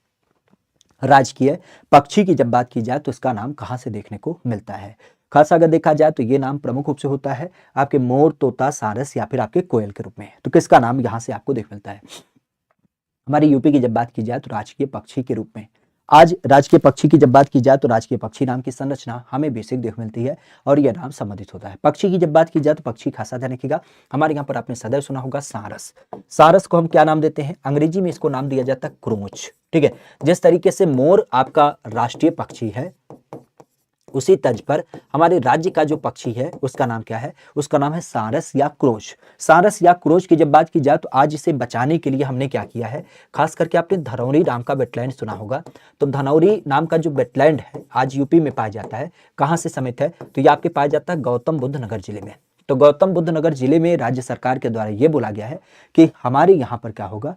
राजकीय पक्षी की जब बात की जाए तो इसका नाम कहां से देखने को मिलता है, खास अगर देखा जाए तो ये नाम प्रमुख रूप से होता है आपके मोर, तोता, सारस या फिर आपके कोयल के रूप में। तो किसका नाम यहां से आपको देख मिलता है, हमारी यूपी की जब बात की जाए तो राजकीय पक्षी के रूप में। आज राजकीय पक्षी की जब बात की जाए तो राजकीय पक्षी नाम की संरचना हमें बेसिक देख मिलती है और यह नाम संबंधित होता है। पक्षी की जब बात की जाए तो पक्षी खासा ध्यान रखिएगा, हमारे यहाँ पर आपने सदैव सुना होगा सारस। सारस को हम क्या नाम देते हैं, अंग्रेजी में इसको नाम दिया जाता है क्रोच, ठीक है। जिस तरीके से मोर आपका राष्ट्रीय पक्षी है, उसी तर्ज पर हमारे राज्य का जो पक्षी है उसका नाम क्या है? उसका नाम है सारस या क्रोच। सारस या क्रोच की जब बात की जाए तो आज इसे बचाने के लिए हमने क्या किया है, खास करके आपने धनौरी नाम का वेटलैंड सुना होगा। तो धनौरी नाम का जो वेटलैंड है आज यूपी में पाया जाता है। कहाँ से समित है? तो ये आपके पाया जाता है गौतम बुद्ध नगर जिले में। तो गौतम बुद्ध नगर जिले में राज्य सरकार के द्वारा यह बोला गया है कि हमारे यहाँ पर क्या होगा,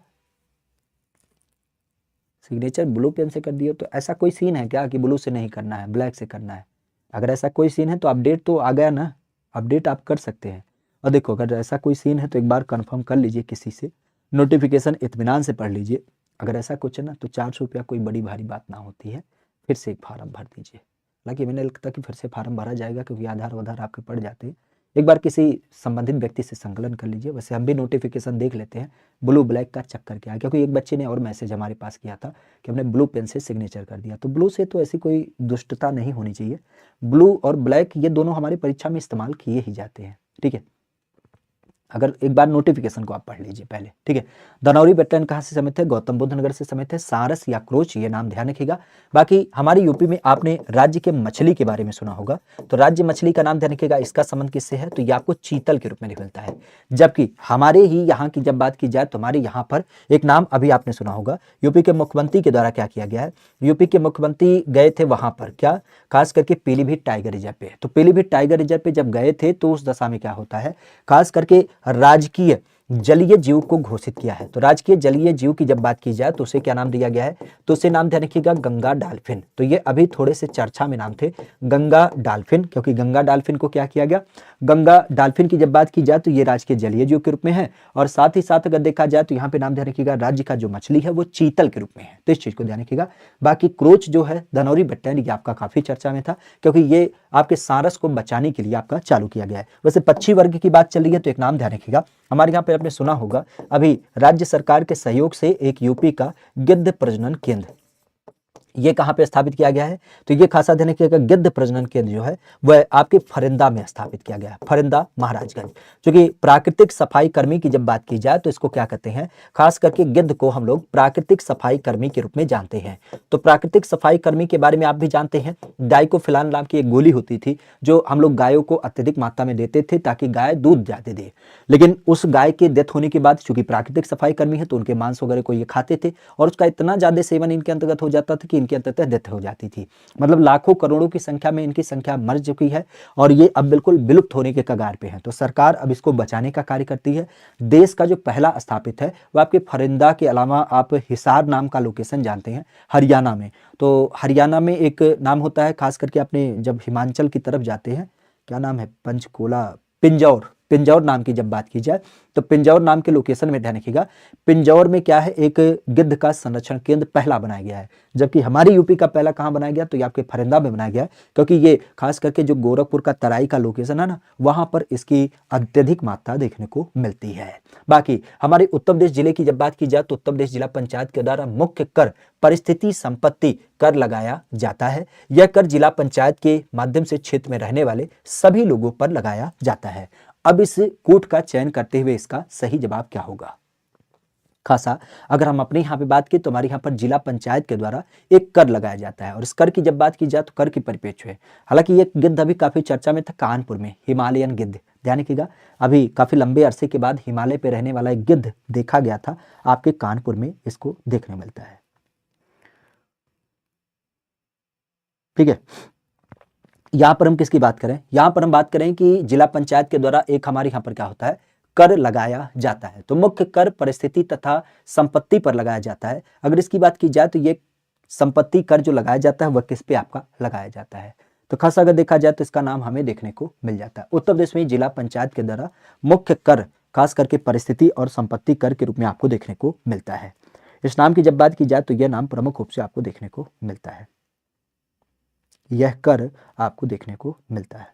सिग्नेचर ब्लू पेन से कर दियो। तो ऐसा कोई सीन है क्या कि ब्लू से नहीं करना है, ब्लैक से करना है? अगर ऐसा कोई सीन है तो अपडेट तो आ गया ना, अपडेट आप कर सकते हैं। और देखो अगर ऐसा कोई सीन है तो एक बार कंफर्म कर लीजिए किसी से, नोटिफिकेशन इत्मीनान से पढ़ लीजिए। अगर ऐसा कुछ है ना तो 400 रुपया कोई बड़ी भारी बात ना होती है, फिर से एक फार्म भर दीजिए। हालांकि मैंने लगता कि फिर से फार्म भरा जाएगा क्योंकि आधार वाधार आपके पड़ जाते हैं। एक बार किसी संबंधित व्यक्ति से संकलन कर लीजिए। वैसे हम भी नोटिफिकेशन देख लेते हैं ब्लू ब्लैक का चक्कर क्या है, क्योंकि एक बच्चे ने और मैसेज हमारे पास किया था कि हमने ब्लू पेन से सिग्नेचर कर दिया। तो ब्लू से तो ऐसी कोई दुष्टता नहीं होनी चाहिए। ब्लू और ब्लैक ये दोनों हमारी परीक्षा में इस्तेमाल किए ही जाते हैं, ठीक है। अगर एक बार नोटिफिकेशन को आप पढ़ लीजिए पहले, ठीक है। धनौरी वेटलैंड कहाँ से समित है? गौतम बुद्ध नगर से समित है। सारस या क्रोच ये नाम ध्यान रखिएगा। बाकी हमारे यूपी में आपने राज्य के मछली के बारे में सुना होगा, तो राज्य मछली का नाम ध्यान रखिएगा। इसका संबंध किससे है? तो ये आपको चीतल के रूप में मिलता है। जबकि हमारे ही यहाँ की जब बात की जाए तो हमारे यहाँ पर एक नाम अभी आपने सुना होगा, यूपी के मुख्यमंत्री के द्वारा क्या किया गया है, यूपी के मुख्यमंत्री गए थे वहां पर क्या, खास करके पीलीभीत टाइगर रिजर्व पे। तो पीलीभीत टाइगर रिजर्व पे जब गए थे तो उस दशा में क्या होता है, खास करके राजकीय जलीय जीव को घोषित किया है। तो राजकीय जलीय जीव की जब बात की जाए तो उसे क्या नाम दिया गया है? तो उसे नाम ध्यान रखिएगा गंगा डाल्फिन। तो ये अभी थोड़े से चर्चा में नाम थे गंगा डाल्फिन, क्योंकि गंगा डाल्फिन को क्या किया गया, गंगा डाल्फिन की जब बात की जाए तो ये राजकीय जलीय जीव के रूप में है। और साथ ही साथ अगर देखा जाए तो यहाँ पे नाम ध्यान रखिएगा राज्य का जो मछली है वो चीतल के रूप में है। तो इस चीज को ध्यान रखिएगा। बाकी क्रोच जो है धनौरी वेटलैंड, ये आपका काफी चर्चा में था क्योंकि ये आपके सारस को बचाने के लिए आपका चालू किया गया है। वैसे पक्षी वर्ग की बात चल रही है तो एक नाम ध्यान रखिएगा, हमारे यहाँ पे आपने सुना होगा अभी राज्य सरकार के सहयोग से एक यूपी का गिद्ध प्रजनन केंद्र ये कहाँ पे स्थापित किया गया है? तो ये खासा ध्यान रखिएगा गिद्ध प्रजनन केंद्र जो है वह आपके फरिंदा में स्थापित किया गया है, फरिंदा महाराजगंज। क्योंकि प्राकृतिक सफाई कर्मी की जब बात की जाए तो इसको क्या कहते हैं, खास करके गिद्ध को हम लोग प्राकृतिक सफाई कर्मी के रूप में जानते हैं। तो प्राकृतिक सफाई कर्मी के बारे में आप भी जानते हैं, डाइकोफिलान नाम की एक गोली होती थी जो हम लोग गायों को अत्यधिक मात्रा में देते थे ताकि गाय दूध ज्यादा दे। लेकिन उस गाय के डेथ होने के बाद चूंकि प्राकृतिक सफाई कर्मी है तो उनके मांस वगैरह को ये खाते थे और उसका इतना ज्यादा सेवन इनके अंतर्गत हो जाता था कि इनके अंततः डेथ हो जाती थी। मतलब लाखों करोड़ों की संख्या में इनकी संख्या मर चुकी है और ये अब बिल्कुल विलुप्त होने के कगार पे है। तो सरकार अब इसको बचाने का कार्य करती है। देश का जो पहला स्थापित है वो आपके फरिंदा के अलावा आप हिसार नाम का लोकेशन जानते हैं हरियाणा में। तो हरियाणा में एक नाम होता है, खास करके आपने जब हिमाचल की तरफ जाते हैं, क्या नाम है, पंचकोला, पिंजौर, पिंजौर नाम की जब बात की जाए तो पिंजौर नाम के लोकेशन में ध्यान रखिएगा। पिंजौर में क्या है, एक गिद्ध का संरक्षण केंद्र पहला बनाया गया है। जबकि हमारे यूपी का पहला कहाँ बनाया गया, तो ये आपके फरिंदा में बनाया गया है, क्योंकि ये खास करके जो गोरखपुर का तराई का लोकेशन है ना, वहां पर इसकी अत्यधिक मात्रा देखने को मिलती है। बाकी हमारे उत्तर प्रदेश जिले की जब बात की जाए तो उत्तर प्रदेश जिला पंचायत के द्वारा मुख्य कर परिस्थिति संपत्ति कर लगाया जाता है। यह कर जिला पंचायत के माध्यम से क्षेत्र में रहने वाले सभी लोगों पर लगाया जाता है। अब इस कोट का चयन करते हुए इसका सही जवाब क्या होगा? खासा अगर हम अपने यहाँ पे बात की तो हमारे यहाँ पर जिला पंचायत के द्वारा एक कर लगाया जाता है और इस कर की जब बात की जाए तो कर की परिप्रेक्ष्य है। हालांकि ये गिद्ध अभी काफी चर्चा में था कानपुर में, हिमालयन गिद्ध, ध्यान रखिएगा। अभी काफी लंबे अरसे के बाद हिमालय पे रहने वाला एक गिद्ध देखा गया था, आपके कानपुर में इसको देखने मिलता है, ठीक है। यहां पर हम किसकी बात करें, यहां पर हम बात करें कि जिला पंचायत के द्वारा एक हमारे यहां पर क्या होता है, कर लगाया जाता है। तो मुख्य कर परिस्थिति तथा संपत्ति पर लगाया जाता है। अगर इसकी बात की जाए तो ये संपत्ति कर जो लगाया जाता है वह किस पे आपका लगाया जाता है। तो खास अगर देखा जाए तो इसका नाम हमें देखने को मिल जाता है। उत्तर प्रदेश में जिला पंचायत के द्वारा मुख्य कर खास करके परिस्थिति और संपत्ति कर के रूप में आपको देखने को मिलता है। इस नाम की जब बात की जाए तो यह नाम प्रमुख रूप से आपको देखने को मिलता है, यह कर आपको देखने को मिलता है।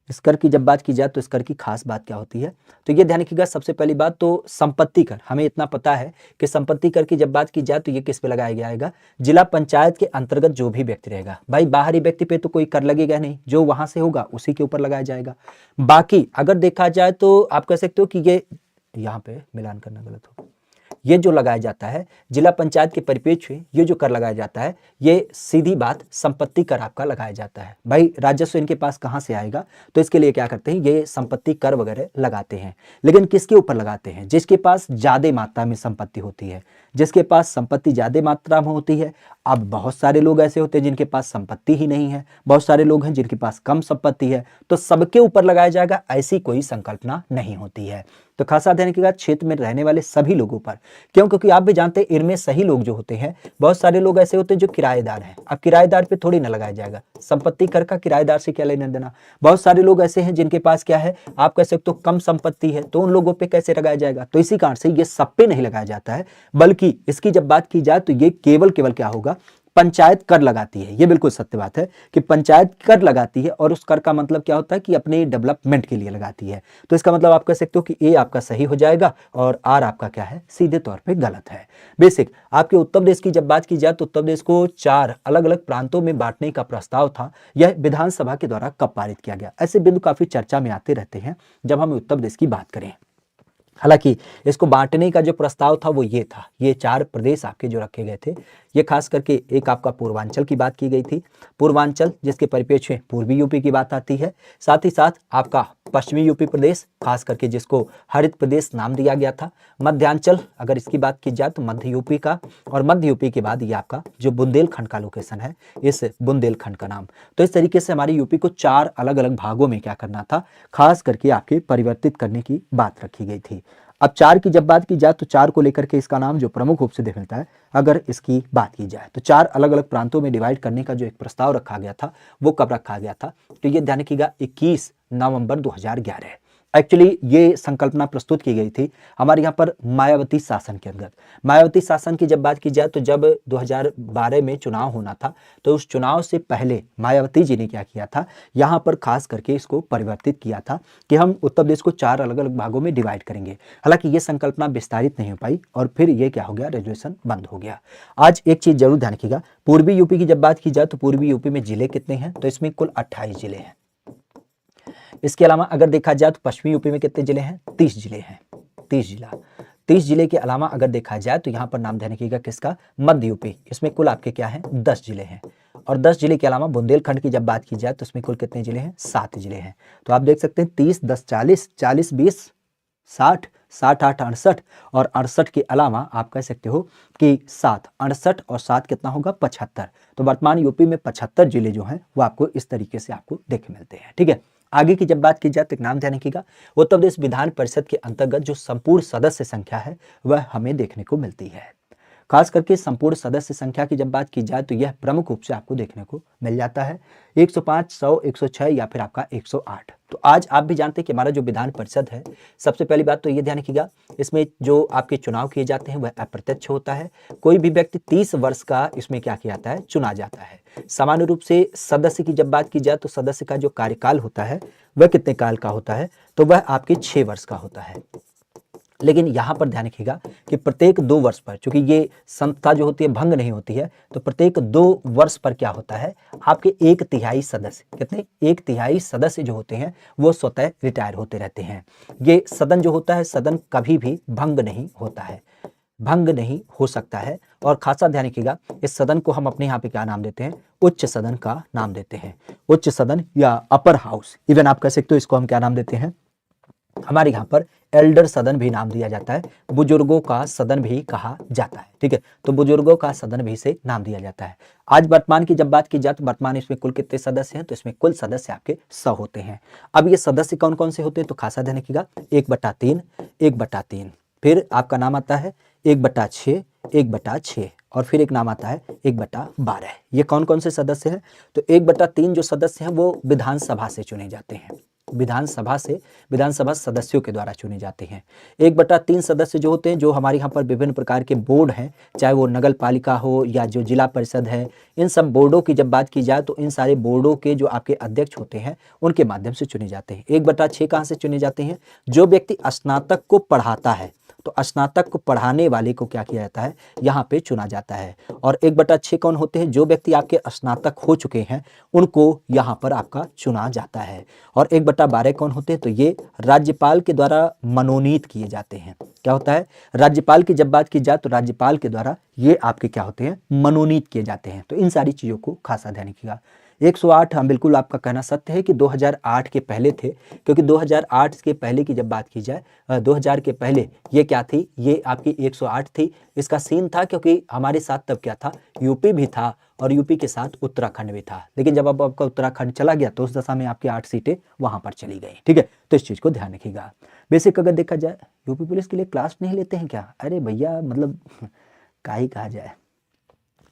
इस कर की जब बात की जाए तो इस कर की खास बात क्या होती है, तो ये ध्यान रखिएगा। सबसे पहली बात तो संपत्ति कर, हमें इतना पता है कि संपत्ति कर की जब बात की जाए तो ये किस पे लगाया जाएगा, जिला पंचायत के अंतर्गत जो भी व्यक्ति रहेगा। भाई बाहरी व्यक्ति पे तो कोई कर लगेगा नहीं, जो वहां से होगा उसी के ऊपर लगाया जाएगा। बाकी अगर देखा जाए तो आप कह सकते हो कि ये यहाँ पे मिलान करना गलत हो, ये जो लगाया जाता है जिला पंचायत के परिप्रेक्ष्य में, ये जो कर लगाया जाता है, ये सीधी बात संपत्ति कर आपका लगाया जाता है। भाई राजस्व इनके पास कहाँ से आएगा, तो इसके लिए क्या करते हैं, ये संपत्ति कर वगैरह लगाते हैं। लेकिन किसके ऊपर लगाते हैं, जिसके पास ज्यादा मात्रा में संपत्ति होती है, जिसके पास संपत्ति ज्यादा मात्रा में होती है। अब बहुत सारे लोग ऐसे होते हैं जिनके पास संपत्ति ही नहीं है, बहुत सारे लोग हैं जिनके पास कम संपत्ति है, तो सबके ऊपर लगाया जाएगा, ऐसी कोई संकल्पना नहीं होती है। तो खासा ध्यान रखिएगा, क्षेत्र में रहने वाले सभी लोगों पर। क्यों? क्योंकि आप भी जानते हैं इनमें सही लोग जो होते हैं, बहुत सारे लोग ऐसे होते हैं जो किराएदार हैं। अब किराएदार पे थोड़ी ना लगाया जाएगा संपत्ति कर का, किराएदार से क्या लेना देना। बहुत सारे लोग ऐसे हैं जिनके पास क्या है, आप कह सकते हो कम संपत्ति है, तो उन लोगों पे कैसे लगाया जाएगा। तो इसी कारण से ये सब पे नहीं लगाया जाता है, बल्कि इसकी जब बात की जाए तो ये केवल क्या होगा, पंचायत कर लगाती है। ये बिल्कुल सत्य बात है कि पंचायत कर लगाती है, और उस कर का मतलब क्या होता है कि अपने डेवलपमेंट के लिए लगाती है। तो इसका मतलब आप कह सकते हो कि ए आपका सही हो जाएगा और आर आपका क्या है, सीधे तौर पे गलत है। बेसिक आपके उत्तर प्रदेश की जब बात की जाए तो उत्तर प्रदेश को 4 अलग अलग प्रांतों में बांटने का प्रस्ताव था। यह विधानसभा के द्वारा कब पारित किया गया। ऐसे बिंदु काफी चर्चा में आते रहते हैं जब हम उत्तर प्रदेश की बात करें। हालांकि इसको बांटने का जो प्रस्ताव था वो ये था, ये 4 प्रदेश आपके जो रखे गए थे, ये खास करके एक आपका पूर्वांचल की बात की गई थी, पूर्वांचल जिसके परिप्रेक्ष्य में पूर्वी यूपी की बात आती है, साथ ही साथ आपका पश्चिमी यूपी प्रदेश, खास करके जिसको हरित प्रदेश नाम दिया गया था, मध्यांचल अगर इसकी बात की जाए तो मध्य यूपी का, और मध्य यूपी के बाद ये आपका जो बुंदेलखंड का लोकेशन है, इस बुंदेलखंड का नाम। तो इस तरीके से हमारी यूपी को 4 अलग अलग भागों में क्या करना था, खास करके आपके परिवर्तित करने की बात रखी गई थी। अब 4 की जब बात की जाए तो 4 को लेकर के इसका नाम जो प्रमुख रूप से देख मिलता है, अगर इसकी बात की जाए तो 4 अलग अलग प्रांतों में डिवाइड करने का जो एक प्रस्ताव रखा गया था, वो कब रखा गया था, तो ये ध्यान रखिएगा 21 नवंबर 2011। एक्चुअली ये संकल्पना प्रस्तुत की गई थी हमारे यहाँ पर मायावती शासन के अंतर्गत। मायावती शासन की जब बात की जाए तो जब 2012 में चुनाव होना था, तो उस चुनाव से पहले मायावती जी ने क्या किया था, यहाँ पर खास करके इसको परिवर्तित किया था कि हम उत्तर प्रदेश को 4 अलग अलग भागों में डिवाइड करेंगे। हालांकि ये संकल्पना विस्तारित नहीं हो पाई और फिर ये क्या हो गया, रेजुलेशन बंद हो गया। आज एक चीज जरूर ध्यान रखिएगा, पूर्वी यूपी की जब बात की जाए तो पूर्वी यूपी में जिले कितने हैं, तो इसमें कुल 28 जिले हैं। इसके अलावा अगर देखा जाए तो पश्चिमी यूपी में कितने जिले हैं, 30 जिले हैं, 30 जिले के अलावा अगर देखा जाए तो यहाँ पर नाम ध्यान रखिएगा किसका, मध्य यूपी, इसमें कुल आपके क्या है, 10 जिले हैं। और 10 जिले के अलावा बुंदेलखंड की जब बात की जाए तो इसमें कुल कितने जिले हैं, 7 जिले हैं। तो आप देख सकते हैं 30 10 40 40 20 60 60 8 68, और 68 के अलावा आप कह सकते हो कि 7 68 और 7 कितना होगा, 75। तो वर्तमान यूपी में 75 जिले जो हैं वो आपको इस तरीके से आपको देखे मिलते हैं। ठीक है, आगे की जब बात की जाए तो एक नाम ध्यान रखिएगा, उत्तर प्रदेश विधान परिषद के अंतर्गत जो संपूर्ण सदस्य संख्या है वह हमें देखने को मिलती है। खास करके संपूर्ण सदस्य संख्या की जब बात की जाए तो यह प्रमुख रूप से आपको देखने को मिल जाता है 105, 100, 106 या फिर आपका 108। तो आज आप भी जानते हैं कि हमारा जो विधान परिषद है, सबसे पहली बात तो ये ध्यान रखिएगा, इसमें जो आपके चुनाव किए जाते हैं वह अप्रत्यक्ष होता है। कोई भी व्यक्ति 30 वर्ष का इसमें क्या किया जाता है, चुना जाता है। सामान्य रूप से सदस्य की जब बात की जाए तो सदस्य का जो कार्यकाल होता है वह कितने काल का होता है, तो वह आपके 6 वर्ष का होता है। लेकिन यहाँ पर ध्यान रखिएगा कि प्रत्येक 2 वर्ष पर, चूंकि ये संस्था जो होती है भंग नहीं होती है, तो प्रत्येक 2 वर्ष पर क्या होता है, आपके 1/3 सदस्य, कितने, 1/3 सदस्य जो होते हैं वो स्वतः रिटायर होते रहते हैं। ये सदन जो होता है, सदन कभी भी भंग नहीं होता है, भंग नहीं हो सकता है। और खासा ध्यान रखिएगा, इस सदन को हम अपने यहाँ पे क्या नाम देते हैं, उच्च सदन का नाम देते हैं, उच्च सदन या अपर हाउस, इवन आप कह सकते हो इसको हम क्या नाम देते हैं, हमारे यहाँ पर एल्डर सदन भी नाम दिया जाता है, बुजुर्गों का सदन भी कहा जाता है। ठीक है, तो बुजुर्गों का सदन भी से नाम दिया जाता है। आज वर्तमान की जब बात की जाए तो वर्तमान इसमें कुल कितने सदस्य हैं, तो इसमें कुल सदस्य आपके 100 होते हैं। अब ये सदस्य कौन कौन से होते हैं, तो खासा ध्यान रखिएगा, 1/3, 1/3, फिर आपका नाम आता है 1/6, 1/6, और फिर एक नाम आता है 1/12। ये कौन कौन से सदस्य हैं, तो 1/3 जो सदस्य हैं वो विधानसभा से चुने जाते हैं, विधानसभा से, विधानसभा सदस्यों के द्वारा चुने जाते हैं। 1/3 सदस्य जो होते हैं, जो हमारे यहाँ पर विभिन्न प्रकार के बोर्ड हैं, चाहे वो नगर पालिका हो या जो जिला परिषद है, इन सब बोर्डों की जब बात की जाए तो इन सारे बोर्डों के जो आपके अध्यक्ष होते हैं उनके माध्यम से चुने जाते हैं। 1/6 कहाँ से चुने जाते हैं, जो व्यक्ति स्नातक को पढ़ाता है तो स्नातक को पढ़ाने वाले को क्या किया जाता है, यहाँ पे चुना जाता है। और 1/6 कौन होते हैं, जो व्यक्ति आपके स्नातक हो चुके हैं उनको यहाँ पर आपका चुना जाता है। और 1/12 कौन होते हैं, तो ये राज्यपाल के द्वारा मनोनीत किए जाते हैं। क्या होता है, राज्यपाल की जब बात की जाए तो राज्यपाल के द्वारा ये आपके क्या होते हैं, मनोनीत किए जाते हैं। तो इन सारी चीजों को खासा ध्यान रखिएगा। 108, हाँ बिल्कुल आपका कहना सत्य है कि 2008 के पहले थे, क्योंकि 2008 के पहले की जब बात की जाए 2000 के पहले ये क्या थी, ये आपकी 108 थी। इसका सीन था क्योंकि हमारे साथ तब क्या था, यूपी भी था और यूपी के साथ उत्तराखंड भी था। लेकिन जब अब आपका उत्तराखंड चला गया तो उस दशा में आपकी 8 सीटें वहां पर चली गई। ठीक है, तो इस चीज को ध्यान रखिएगा। बेसिक अगर देखा जाए, यूपी पुलिस के लिए क्लास नहीं लेते हैं क्या, अरे भैया मतलब का ही कहा जाए,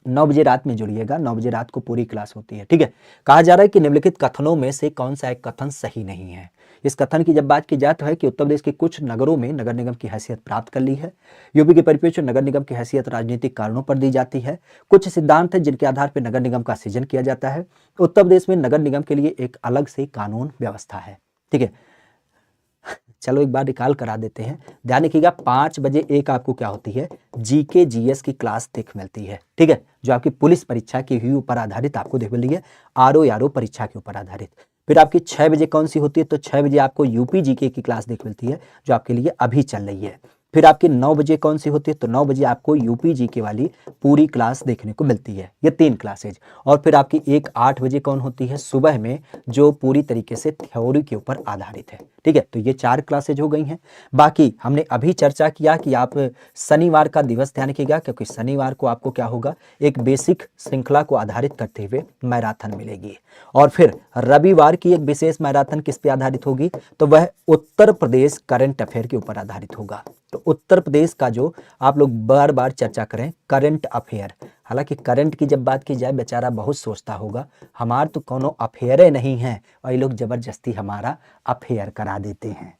9 बजे रात में जुड़िएगा, 9 बजे रात को पूरी क्लास होती है। ठीक है, कहा जा रहा है कि निम्नलिखित कथनों में से कौन सा एक कथन सही नहीं है। इस कथन की जब बात की जाए तो है कि उत्तर प्रदेश के कुछ नगरों में नगर निगम की हैसियत प्राप्त कर ली है। यूपी के परिप्रेक्ष्य में नगर निगम की हैसियत राजनीतिक कारणों पर दी जाती है। कुछ सिद्धांत हैं जिनके आधार पर नगर निगम का सृजन किया जाता है। उत्तर प्रदेश में नगर निगम के लिए एक अलग से कानून व्यवस्था है। ठीक है, चलो एक बार रिकॉल करा देते हैं, ध्यान रखिएगा। 5 बजे एक आपको क्या होती है, जीके जीएस की क्लास देख मिलती है। ठीक है, जो आपकी पुलिस परीक्षा की हुई ऊपर आधारित आपको देख मिली है, आरओ परीक्षा के ऊपर आधारित। फिर आपकी 6 बजे कौन सी होती है, तो 6 बजे आपको यूपी जीके की क्लास देख मिलती है, जो आपके लिए अभी चल रही है। फिर आपकी 9 बजे कौन सी होती है, तो 9 बजे आपको यूपी जीके वाली पूरी क्लास देखने को मिलती है, ये 3 क्लासेज। और फिर आपकी एक 8 बजे कौन होती है, सुबह में, जो पूरी तरीके से थ्योरी के ऊपर आधारित है। ठीक है, तो ये 4 क्लासेज हो गई हैं। बाकी हमने अभी चर्चा किया कि आप शनिवार का दिवस ध्यान रखिएगा, क्योंकि शनिवार को आपको क्या होगा, एक बेसिक श्रृंखला को आधारित करते हुए मैराथन मिलेगी। और फिर रविवार की एक विशेष मैराथन किस पे आधारित होगी, तो वह उत्तर प्रदेश करंट अफेयर के ऊपर आधारित होगा। तो उत्तर प्रदेश का जो आप लोग बार बार चर्चा करें करंट अफेयर, हालांकि करंट की जब बात की जाए बेचारा बहुत सोचता होगा हमार तो कोनो अफेयर नहीं है, और ये लोग जबरदस्ती हमारा अफेयर करा देते हैं।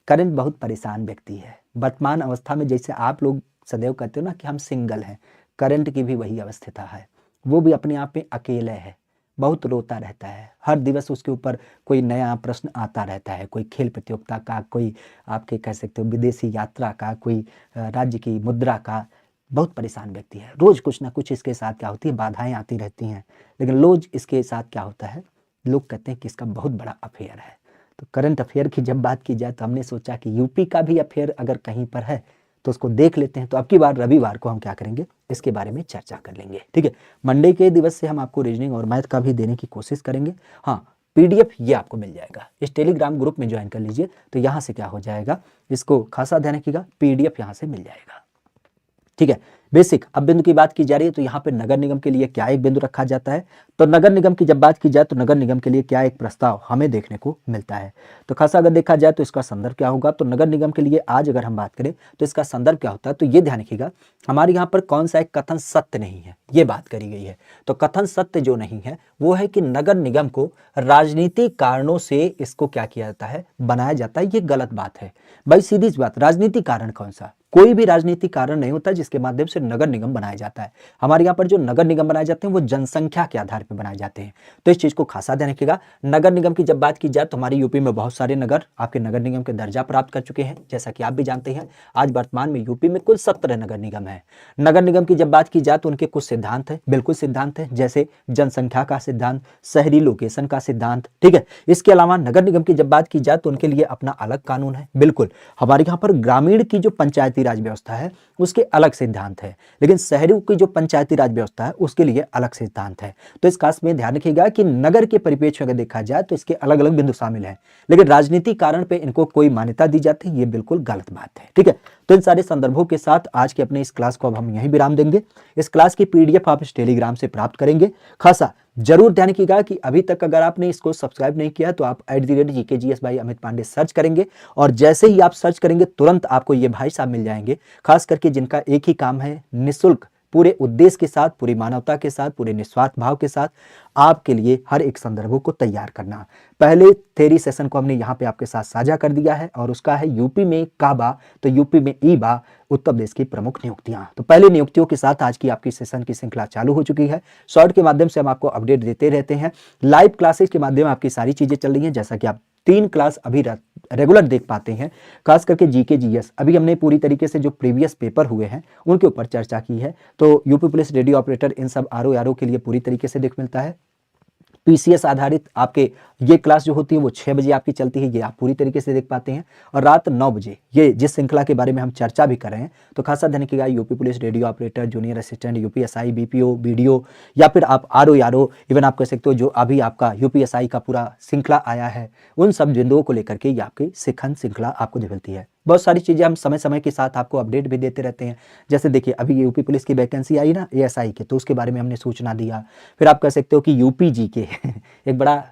करंट बहुत परेशान व्यक्ति है वर्तमान अवस्था में। जैसे आप लोग सदैव कहते हो ना कि हम सिंगल हैं, करंट की भी वही अवस्था है। वो भी अपने आप में अकेले है, बहुत रोता रहता है। हर दिवस उसके ऊपर कोई नया प्रश्न आता रहता है, कोई खेल प्रतियोगिता का, कोई आपके कह सकते हो विदेशी यात्रा का, कोई राज्य की मुद्रा का। बहुत परेशान व्यक्ति है, रोज कुछ ना कुछ इसके साथ क्या होती है, बाधाएं आती रहती हैं। लेकिन रोज इसके साथ क्या होता है, लोग कहते हैं कि इसका बहुत बड़ा अफेयर है। तो करंट अफेयर की जब बात की जाए तो हमने सोचा कि यूपी का भी अफेयर अगर कहीं पर है तो उसको देख लेते हैं। तो अब की बार रविवार को हम क्या करेंगे, इसके बारे में चर्चा कर लेंगे। ठीक है, मंडे के दिवस से हम आपको रीजनिंग और मैथ का भी देने की कोशिश करेंगे। हाँ, पीडीएफ ये आपको मिल जाएगा, इस टेलीग्राम ग्रुप में ज्वाइन कर लीजिए, तो यहाँ से क्या हो जाएगा, इसको खासा ध्यान रखिएगा, पीडीएफ यहाँ से मिल जाएगा। ठीक है, बेसिक। अब बिंदु की बात की जा रही है तो यहाँ पे नगर निगम के लिए क्या एक बिंदु रखा जाता है, तो नगर निगम की जब बात की जाए तो नगर निगम के लिए क्या एक प्रस्ताव हमें देखने को मिलता है। तो खासा अगर देखा जाए तो इसका संदर्भ क्या होगा, तो नगर निगम के लिए आज अगर हम बात करें तो इसका संदर्भ क्या होता है, तो ये ध्यान रखिएगा हमारे यहाँ पर कौन सा एक कथन सत्य नहीं है, ये बात करी गई है। तो कथन सत्य जो नहीं है वो है कि नगर निगम को राजनीतिक कारणों से इसको क्या किया जाता है, बनाया जाता है। ये गलत बात है भाई, सीधी सी बात। राजनीतिक कारण कौन सा, कोई भी राजनीतिक कारण नहीं होता जिसके माध्यम से नगर निगम बनाया जाता है। हमारे यहाँ पर जो नगर निगम बनाए जाते हैं वो जनसंख्या के आधार पर बनाए जाते हैं। तो इस चीज को खासा ध्यान रखिएगा। नगर निगम की जब बात की जाए तो हमारे यूपी में बहुत सारे नगर आपके नगर निगम के दर्जा प्राप्त कर चुके हैं, जैसा कि आप भी जानते हैं। आज वर्तमान में यूपी में कुल 17 नगर निगम है। नगर निगम की जब बात की जाए तो उनके कुछ सिद्धांत है, बिल्कुल सिद्धांत है, जैसे जनसंख्या का सिद्धांत, शहरी लोकेशन का सिद्धांत। ठीक है, इसके अलावा नगर निगम की जब बात की जाए तो उनके लिए अपना अलग कानून है। बिल्कुल, हमारे यहाँ पर ग्रामीण की जो पंचायती राज व्यवस्था है उसके अलग सिद्धांत है, लेकिन शहरों की जो पंचायती राज व्यवस्था है उसके लिए अलग सिद्धांत है। तो इस खास में ध्यान रखिएगा कि नगर के परिप्रेक्ष्य अगर देखा जाए तो इसके अलग अलग बिंदु शामिल हैं, लेकिन राजनीतिक कारण पे इनको कोई मान्यता दी जाती है, ये बिल्कुल गलत बात है। ठीक है, तो इन सारे संदर्भों के साथ आज के अपने इस क्लास को अब हम यहीं विराम देंगे। इस क्लास की पीडीएफ आप इस टेलीग्राम से प्राप्त करेंगे। खासा जरूर ध्यान रखिएगा कि अभी तक अगर आपने इसको सब्सक्राइब नहीं किया तो आप @GKGS by Amit Pandey search करेंगे, और जैसे ही आप सर्च करेंगे तुरंत आपको ये भाई साहब मिल जाएंगे, खास करके जिनका एक ही काम है, निःशुल्क पूरे उद्देश्य के साथ, पूरी मानवता के साथ, पूरे निस्वार्थ भाव के साथ आपके लिए हर एक संदर्भों को तैयार करना। पहले थ्योरी सेशन को हमने यहाँ पे आपके साथ साझा कर दिया है, और उसका है यूपी में काबा तो यूपी में ईबा, उत्तर प्रदेश की प्रमुख नियुक्तियां। तो पहले नियुक्तियों के साथ आज की आपकी सेशन की श्रृंखला चालू हो चुकी है। शॉर्ट के माध्यम से हम आपको अपडेट देते रहते हैं, लाइव क्लासेस के माध्यम आपकी सारी चीजें चल रही हैं, जैसा कि आप 3 क्लास अभी रेगुलर देख पाते हैं, खास करके जीके जीएस। अभी हमने पूरी तरीके से जो प्रीवियस पेपर हुए हैं उनके ऊपर चर्चा की है। तो यूपी पुलिस रेडियो ऑपरेटर इन सब आरओ के लिए पूरी तरीके से देख मिलता है। पीसीएस आधारित आपके ये क्लास जो होती है वो 6 बजे आपकी चलती है, ये आप पूरी तरीके से देख पाते हैं। और रात 9 बजे ये जिस श्रृंखला के बारे में हम चर्चा भी कर रहे हैं, तो खासा ध्यान रखिएगा, UP police radio operator, junior assistant, UPSI, BPO, BDO, या फिर आप आरओ, इवन आप कह सकते हो जो अभी आपका यूपीएसआई का पूरा श्रृंखला आया है, उन सब बिंदुओं को लेकर के ये आपकी शिखंड श्रृंखला आपको मिलती है। बहुत सारी चीज़ें हम समय समय के साथ आपको अपडेट भी देते रहते हैं। जैसे देखिए अभी यूपी पुलिस की वैकेंसी आई ना एएसआई के, तो उसके बारे में हमने सूचना दिया। फिर आप कह सकते हो कि यूपी जी के एक बड़ा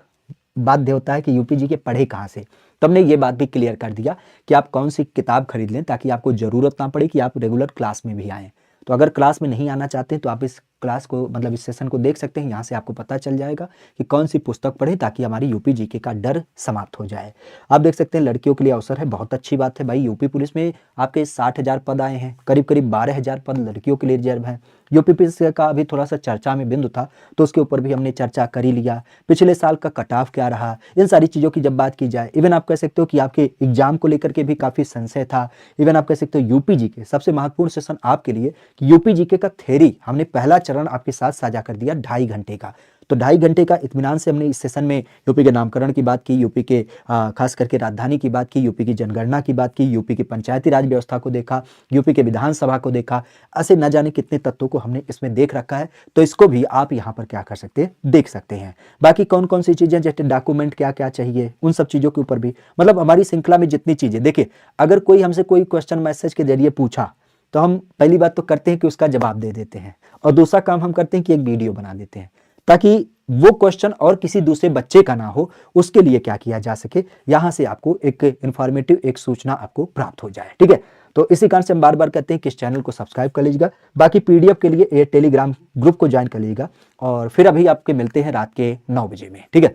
बाध्य होता है कि यूपी जी के पढ़े कहाँ से, तो हमने ये बात भी क्लियर कर दिया कि आप कौन सी किताब खरीद लें ताकि आपको ज़रूरत ना पड़े कि आप रेगुलर क्लास में भी आएँ। तो अगर क्लास में नहीं आना चाहते तो आप इस क्लास को मतलब इस सेशन को देख सकते हैं, यहाँ से आपको पता चल जाएगा कि कौन सी पुस्तक पढ़े ताकि हमारी यूपी जीके का डर समाप्त हो जाए। आप देख सकते हैं लड़कियों के लिए अवसर है, बहुत अच्छी बात है भाई। यूपी पुलिस में आपके 60,000 पद आए हैं, करीब करीब 12,000 पद लड़कियों के लिए रिजर्व हैं। यूपी पुलिस का अभी थोड़ा सा चर्चा में बिंदु था, तो उसके ऊपर भी हमने चर्चा कर ही लिया। पिछले साल का कट ऑफ क्या रहा, इन सारी चीज़ों की जब बात की जाए, इवन आप कह सकते हो कि आपके एग्जाम को लेकर के भी काफ़ी संशय था। इवन आप कह सकते हो यूपी जीके सबसे महत्वपूर्ण सेशन आपके लिए कि यूपी जीके का थ्योरी हमने पहला चरण आपके साथ साझा कर दिया 2.5 घंटे का। तो 2.5 घंटे का इत्मीनान से हमने इस सेशन में यूपी के नामकरण की बात की, यूपी के खास करके राजधानी की बात की, यूपी की जनगणना की बात की, यूपी की पंचायती राज व्यवस्था को देखा, यूपी के विधानसभा को देखा। ऐसे न जाने कितने तत्वों को हमने इसमें देख रखा है, तो इसको भी आप यहाँ पर क्या कर सकते हैं, देख सकते हैं। बाकी कौन कौन सी चीज़ें जैसे डॉक्यूमेंट क्या क्या चाहिए, उन सब चीज़ों के ऊपर भी मतलब हमारी श्रृंखला में जितनी चीज़ें, देखिए अगर कोई हमसे कोई क्वेश्चन मैसेज के जरिए पूछा तो हम पहली बात तो करते हैं कि उसका जवाब दे देते हैं, और दूसरा काम हम करते हैं कि एक वीडियो बना देते हैं ताकि वो क्वेश्चन और किसी दूसरे बच्चे का ना हो, उसके लिए क्या किया जा सके, यहां से आपको एक इंफॉर्मेटिव एक सूचना आपको प्राप्त हो जाए। ठीक है, तो इसी कारण से हम बार बार कहते हैं कि इस चैनल को सब्सक्राइब कर लीजिएगा। बाकी पीडीएफ के लिए ये टेलीग्राम ग्रुप को ज्वाइन कर लीजिएगा, और फिर अभी आपके मिलते हैं रात के 9 बजे में। ठीक है,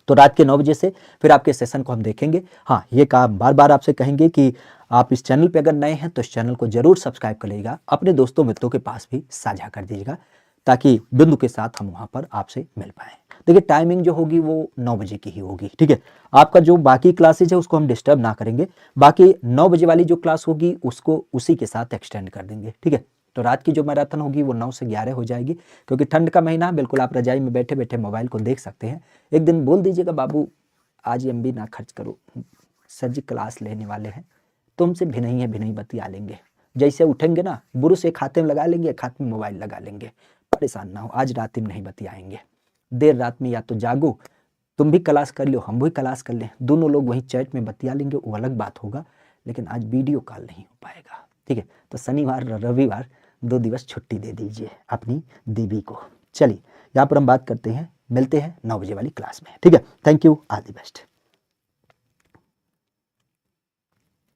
तो रात के 9 बजे से फिर आपके सेशन को हम देखेंगे। हाँ, ये काम बार बार आपसे कहेंगे कि आप इस चैनल पे अगर नए हैं तो इस चैनल को जरूर सब्सक्राइब कर लीजिएगा, अपने दोस्तों मित्रों के पास भी साझा कर दीजिएगा ताकि बिंदु के साथ हम वहाँ पर आपसे मिल पाएँ। देखिए टाइमिंग जो होगी वो 9 बजे की ही होगी। ठीक है, आपका जो बाकी क्लासेज है उसको हम डिस्टर्ब ना करेंगे, बाकी 9 बजे वाली जो क्लास होगी उसको उसी के साथ एक्सटेंड कर देंगे। ठीक है, तो रात की जो मैराथन होगी वो 9 से 11 हो जाएगी, क्योंकि ठंड का महीना बिल्कुल आप रजाई में बैठे बैठे मोबाइल को देख सकते हैं। एक दिन बोल दीजिएगा बाबू आज एमबी ना खर्च करो, सर जी क्लास लेने वाले हैं, तुमसे भी नहीं बतिया लेंगे। जैसे उठेंगे ना बुरुश एक हाथ में लगा लेंगे, एक हाथ में मोबाइल लगा लेंगे, परेशान ना हो, आज रात में नहीं बतियाएंगे। देर रात में या तो जागो, तुम भी क्लास कर लो हम भी क्लास कर लें, दोनों लोग वहीं चैट में बतिया लेंगे, वो अलग बात होगा, लेकिन आज वीडियो कॉल नहीं हो पाएगा। ठीक है, तो शनिवार रविवार 2 दिवस छुट्टी दे दीजिए अपनी दीदी को। चलिए यहाँ पर हम बात करते हैं, मिलते हैं 9 बजे वाली क्लास में। ठीक है, thank you, all the best.